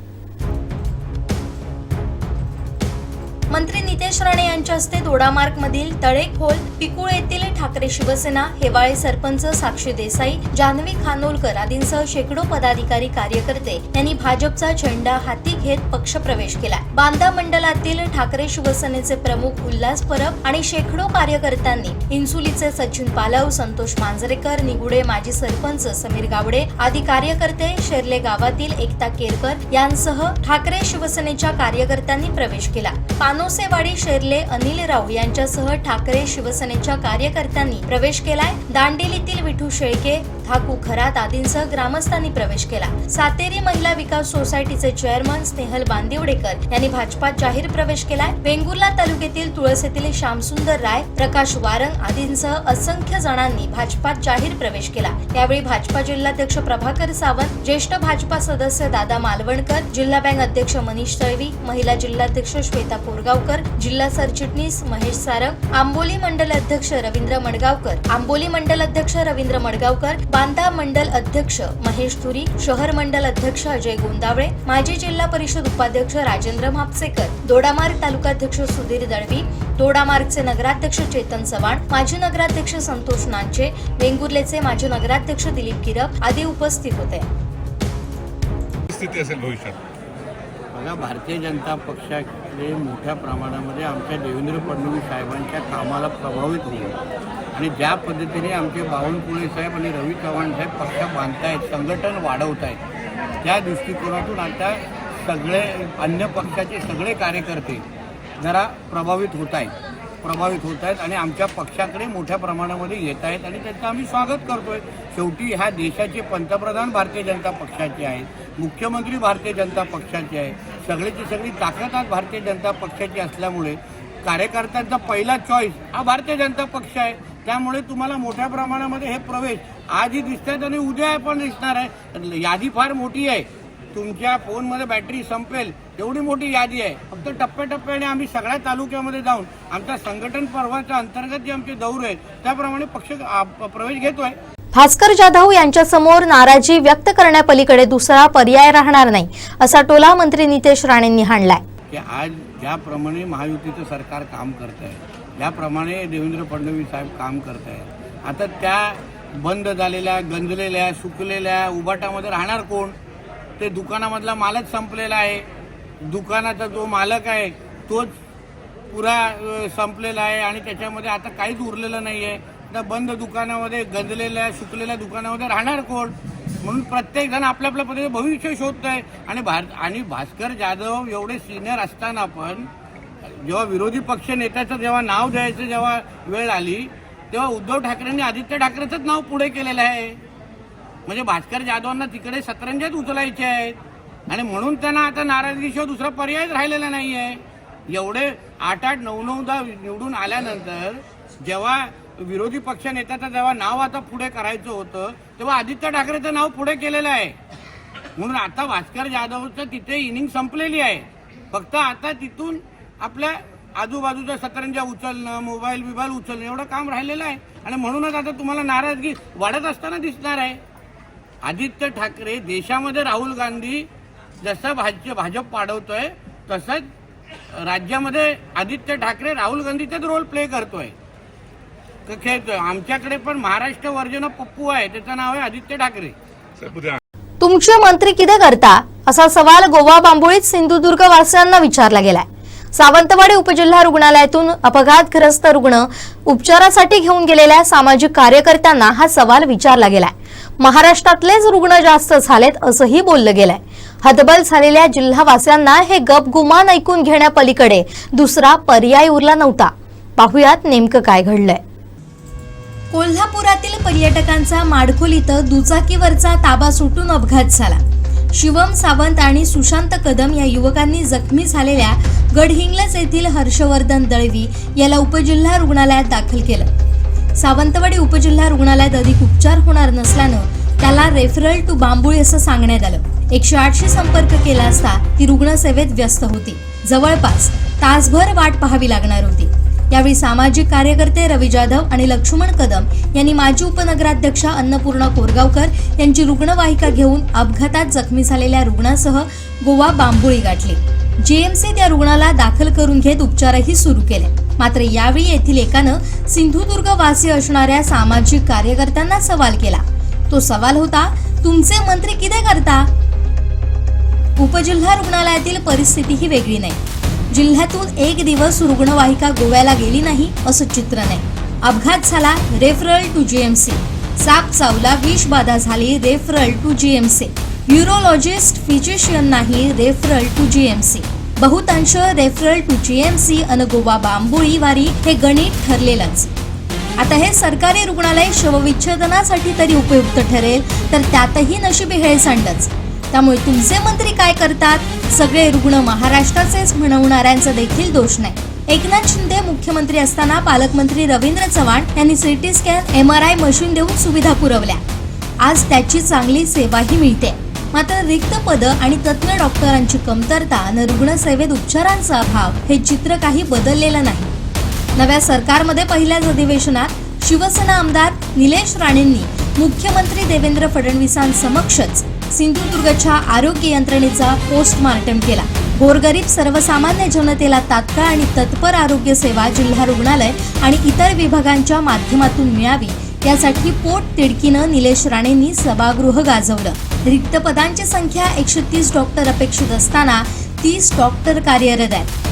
मंत्री नितेश राणे यांच्या हस्ते दोडामार्गमधील तळेखोल पिकुळ येथील ठाकरे शिवसेना, हेवाळे सरपंच साक्षी देसाई, जान्हवी खानोलकर आदींसह शेकडो पदाधिकारी कार्यकर्ते यांनी भाजपचा झेंडा हाती घेत पक्षप्रवेश केला. बांदा मंडलातील ठाकरे शिवसेनेचे प्रमुख उल्हास परब आणि शेकडो कार्यकर्त्यांनी इन्सुलीचे सचिन पालव, संतोष मांजरेकर, निगुडे माजी सरपंच समीर गावडे आदी कार्यकर्ते, शेर्ले गावातील एकता केरकर यांसह ठाकरे शिवसेनेच्या कार्यकर्त्यांनी प्रवेश केला. पानोसेवाडी शेर्ले अनिल राव यांच्यासह ठाकरे शिवसेनेच्या कार्यकर्त्यांनी प्रवेश केलाय. दांडेलीतील विठू शेळके, धाकू खरात आदींसह ग्रामस्थांनी प्रवेश केला. सातेरी महिला विकास सोसायटीचे चेअरमन स्नेहल बांदिवडेकर यांनी भाजपात जाहीर प्रवेश केलाय. वेंगुर्ला तालुक्यातील तुळस येथील श्यामसुंदर राय, प्रकाश वारंग आदींसह असंख्य जणांनी भाजपात जाहीर प्रवेश केला. यावेळी भाजपा जिल्हाध्यक्ष प्रभाकर सावंत, ज्येष्ठ भाजपा सदस्य दादा मालवणकर, जिल्हा बँक अध्यक्ष मनीष तळवी, महिला जिल्हाध्यक्ष श्वेता कोरगावकर, जिल्हा सरचिटणीस महेश सारंग, आंबोली मंडल अध्यक्ष रवींद्र मडगावकर, बांदा मंडल अध्यक्ष महेश तुरी, शहर मंडल अध्यक्ष अजय गोंदावळे, माजी जिल्हा परिषद उपाध्यक्ष राजेंद्र म्हापसेकर, दोडामार्ग तालुकाध्यक्ष सुधीर दळवी, दोडामार्गचे नगराध्यक्ष चेतन चव्हाण, माजी नगराध्यक्ष संतोष नांचे, वेंगुर्लेचे माजी नगराध्यक्ष दिलीप गिरप आदी उपस्थित होते. स्थिती असेल भविष्यात? बघा, भारतीय जनता पक्षाकडे मोठ्या प्रमाणामध्ये आमच्या देवेंद्र फडणवीस साहेबांच्या कामाला प्रभावित होईल आणि ज्या पद्धतीने आमचे बावनकुळे साहेब आणि रवी चव्हाण साहेब पक्ष बांधतायत, संघटन वाढवत आहेत, त्या दृष्टिकोनातून आता सगळे अन्य पक्षाचे सगळे कार्यकर्ते जरा प्रभावित होत आहेत आणि आमच्या पक्षाकडे मोठ्या प्रमाणामध्ये येत आहेत आणि त्याचं आम्ही स्वागत करतोय. शेवटी ह्या देशाचे पंतप्रधान भारतीय जनता पक्षाचे आहेत, मुख्यमंत्री भारतीय जनता पक्षाचे आहे, सगळीची सगळी ताकद आज भारतीय जनता पक्षाची असल्यामुळे कार्यकर्त्यांचा पहिला चॉईस हा भारतीय जनता पक्ष आहे. त्यामुळे तुम्हाला मोठ्या प्रमाणामध्ये हे प्रवेश आजही दिसत आहेत आणि उद्या पण दिसणार आहे. यादी फार मोठी आहे, तुमच्या फोनमध्ये बॅटरी संपेल एवढी मोठी यादी आहे. फक्त टप्प्याटप्प्याने आम्ही सगळ्या तालुक्यामध्ये जाऊन आमच्या संघटन पर्वाच्या अंतर्गत जे आमचे दौरे आहेत त्याप्रमाणे पक्ष प्रवेश घेतोय. भास्कर जाधव यांच्या समोर नाराजी व्यक्त करण्यापलीकडे दुसरा पर्याय राहणार नाही असा टोला मंत्री नितेश राणेंनी हाणलाय. की आज ज्याप्रमाणे महायुतीचं सरकार काम करत आहे, ज्याप्रमाणे देवेंद्र फडणवीस साहेब काम करत आहे, आता त्या बंद झालेल्या, गंजलेल्या, सुकलेल्या उभाटामध्ये राहणार कोण? ते दुकानामधला मालच संपलेला आहे. दुकानाचा जो मालक आहे तोच पुरा संपलेला आहे आणि त्याच्यामध्ये आता काहीच उरलेलं नाही आहे. त्या बंद दुकानामध्ये, गंजलेल्या, सुकलेल्या दुकानामध्ये राहणार कोण? म्हणून प्रत्येक जण आपल्या आपल्या पद्धतीने भविष्य शोधत आहे आणि भास्कर जाधव एवढे सिनियर असताना पण जेव्हा विरोधी पक्ष नेत्याचं जेव्हा नाव द्यायचं जेव्हा वेळ आली तेव्हा उद्धव ठाकरेंनी आदित्य ठाकरेचंच नाव पुढे केलेलं आहे. म्हणजे भास्कर जाधवांना तिकडे सतरंजात उचलायचे आहेत आणि म्हणून त्यांना आता नाराजगीशिवाय दुसरा पर्यायच राहिलेला नाही आहे. एवढे 8-8, 9-9दा निवडून आल्यानंतर जेव्हा विरोधी पक्ष नेत्याचं जेव्हा नाव आता पुढे करायचं होतं तेव्हा आदित्य ठाकरेचं नाव पुढे केलेलं आहे. म्हणून आता भास्कर जाधवचं तिथे इनिंग संपलेली आहे. फक्त आता तिथून आपल्या आजूबाजूच्या सतरंजा उचलणं, मोबाईल उचलणं एवढं काम राहिलेलं आहे आणि म्हणूनच आता तुम्हाला नाराजगी वाढत असताना दिसणार आहे. आदित्य ठाकरे देशामध्ये राहुल गांधी जसं भाजप पाडवतोय तसंच राज्यामध्ये आदित्य ठाकरे राहुल गांधीचाच रोल प्ले करतोय, खेळतोय. आमच्याकडे पण महाराष्ट्र वर्जन पप्पू आहे, त्याचं नाव आहे आदित्य ठाकरे. तुमचे मंत्री किती करता असा सवाल गोवा बांबोळीत सिंधुदुर्ग वासियांना विचारला गेलाय. सावंतवाडी उपजिल्हा रुग्णालयातून अपघातग्रस्त रुग्ण उपचारासाठी घेऊन गेलेल्या सामाजिक कार्यकर्त्यांना हा सवाल विचारला गेलाय. महाराष्ट्रातलेच रुग्ण जास्त झालेत असंही बोललं गेलंय. हतबल झालेल्या जिल्हावासियांना हे गपगुमान ऐकून घेण्यापलीकडे दुसरा पर्याय उरला नव्हता. पाहुयात नेमकं काय घडलंय. कोल्हापुरातील पर्यटकांचा माडखोल इथं दुचाकीवरचा ताबा सुटून अपघात झाला. शिवम सावंत आणि सुशांत कदम या युवकांनी जखमी झालेल्या गडहिंग्लज येथील हर्षवर्धन दळवी याला उपजिल्हा रुग्णालयात दाखल केलं. सावंतवाडी उपजिल्हा रुग्णालयात अधिक उपचार होणार नसल्यानं त्याला रेफरल टू बांबोळी असं सांगण्यात आलं. 108शी संपर्क केला असता ती रुग्णसेवेत व्यस्त होती. जवळपास तासभर वाट पाहावी लागणार होती. यावेळी सामाजिक कार्यकर्ते रवी जाधव आणि लक्ष्मण कदम यांनी माजी उपनगराध्यक्षा अन्नपूर्णा कोरगावकर यांची रुग्णवाहिका घेऊन अपघातात जखमी झालेल्या रुग्णासह गोवा बांबोळी गाठली. जीएमसीत या रुग्णाला दाखल करून घेत उपचारही सुरू केले. मात्र यावेळी येथील एकानं सिंधुदुर्ग वासी असणाऱ्या सामाजिक कार्यकर्त्यांना सवाल केला. तो सवाल होता, तुमचे मंत्री किती करता? उपजिल्हा रुग्णालयातील परिस्थिती ही वेगळी नाही. जिल्ह्यातून एक दिवस रुग्णवाहिका गोव्याला गेली नाही असं चित्र नाही. अपघात झाला, रेफरल टू जीएमसी. साप चावला, विष बाधा झाली, referral to GMC. Neurologist, physician नाही, रेफरल टू जीएमसी. बहुतांश रेफरल टू जीएमसी अन गोवा बांबोळी वारी हे गणित ठरलेलंच. आता हे सरकारी रुग्णालय शवविच्छेदनासाठी तरी उपयुक्त ठरेल, तर त्यातही नशिबी हेळसांडच. त्यामुळे तुमचे मंत्री काय करतात, सगळे रुग्ण महाराष्ट्राचेच म्हणवणाऱ्यांचा देखील दोष नाही. एकनाथ शिंदे मुख्यमंत्री असताना पालकमंत्री रवींद्र चव्हाण यांनी सिटी स्कॅन, MRI मशीन देऊन सुविधा पुरवल्या. आज त्याची चांगली सेवाही मिळते. मात्र रिक्त पदं आणि तज्ज्ञ डॉक्टरांची कमतरता आणि रुग्णसेवेत उपचारांचा अभाव हे चित्र काही बदललेलं नाही. नव्या सरकारमध्ये पहिल्याच अधिवेशनात शिवसेना आमदार निलेश राणेंनी मुख्यमंत्री देवेंद्र फडणवीसांसमक्षच सिंधुदुर्गच्या आरोग्य यंत्रणेचा पोस्टमार्टम केला. गोरगरीब सर्वसामान्य जनतेला तात्काळ आणि तत्पर आरोग्य सेवा जिल्हा रुग्णालय आणि इतर विभागांच्या माध्यमातून मिळावी यासाठी पोट तिडकीनं निलेश राणेंनी सभागृह गाजवलं. रिक्त पदांची संख्या 130 डॉक्टर अपेक्षित असताना 30 डॉक्टर कार्यरत आहेत.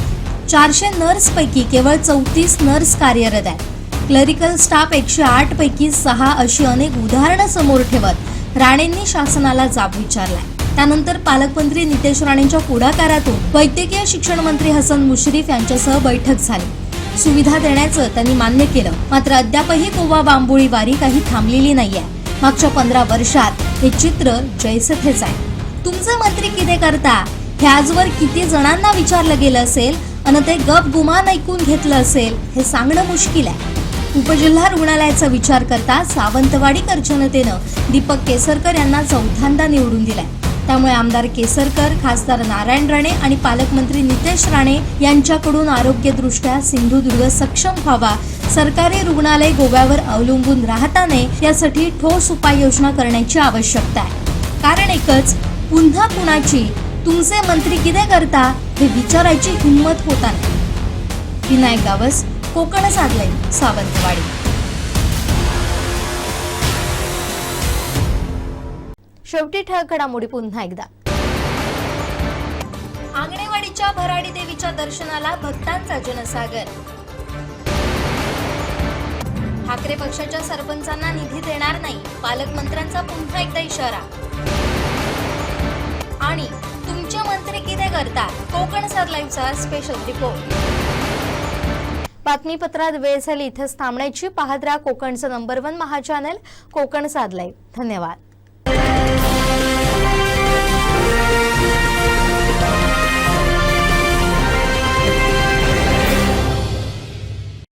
400 नर्स पैकी केवळ 34 नर्स कार्यरत आहेत. क्लरिकल स्टाफ 108 पैकी 6 अशी अनेक उदाहरणं समोर ठेवत राणेंनी शासनाला जाब विचारलाय. त्यानंतर पालकमंत्री नितेश राणेंच्या पुढाकारातून वैद्यकीय शिक्षण मंत्री हसन मुश्रीफ यांच्यासह बैठक झाली. सुविधा देण्याचं त्यांनी मान्य केलं. मात्र अद्यापही गोवा बांबोळी वारी काही थांबलेली नाहीये. मागच्या 15 वर्षात हे चित्र जैसे थेच आहे. तुमचे मंत्री किती करता हे आजवर किती जणांना विचारलं गेलं असेल आणि ते गप गुमान ऐकून घेतलं असेल हे सांगणं मुश्किल आहे. उपजिल्हा रुग्णालयाचा विचार करता सावंतवाडीकर जनतेनं दीपक केसरकर यांना चौथ्यांदा निवडून दिलाय. त्यामुळे आमदार केसरकर, खासदार नारायण राणे आणि पालकमंत्री नितेश राणे यांच्याकडून आरोग्यदृष्ट्या सिंधुदुर्ग सक्षम व्हावा, सरकारी रुग्णालय गोव्यावर अवलंबून राहता नये यासाठी ठोस उपाययोजना करण्याची आवश्यकता आहे. कारण एकच, पुन्हा कुणाची तुमचे मंत्री किती करता हे विचारायची हिंमत होता नाही. विनायक गावस, कोकण साधलंय, सावंतवाडी. शेवटी ठळक घडामोडी पुन्हा एकदा. आंगणेवाडीच्या भराडी देवीच्या दर्शनाला भक्तांचा जनसागर. ठाकरे पक्षाच्या सरपंचांना निधी देणार नाही, पालकमंत्र्यांचा पुन्हा एकदा इशारा. आणि तुमचे मंत्री किती करता, कोकण साध लाईव्हचा स्पेशल रिपोर्ट. बातमीपत्रात वेळ झाली इथंच थांबण्याची. पाहत राहा कोकणचं नंबर 1 महाचॅनल कोकण साध लाईव्ह. धन्यवाद.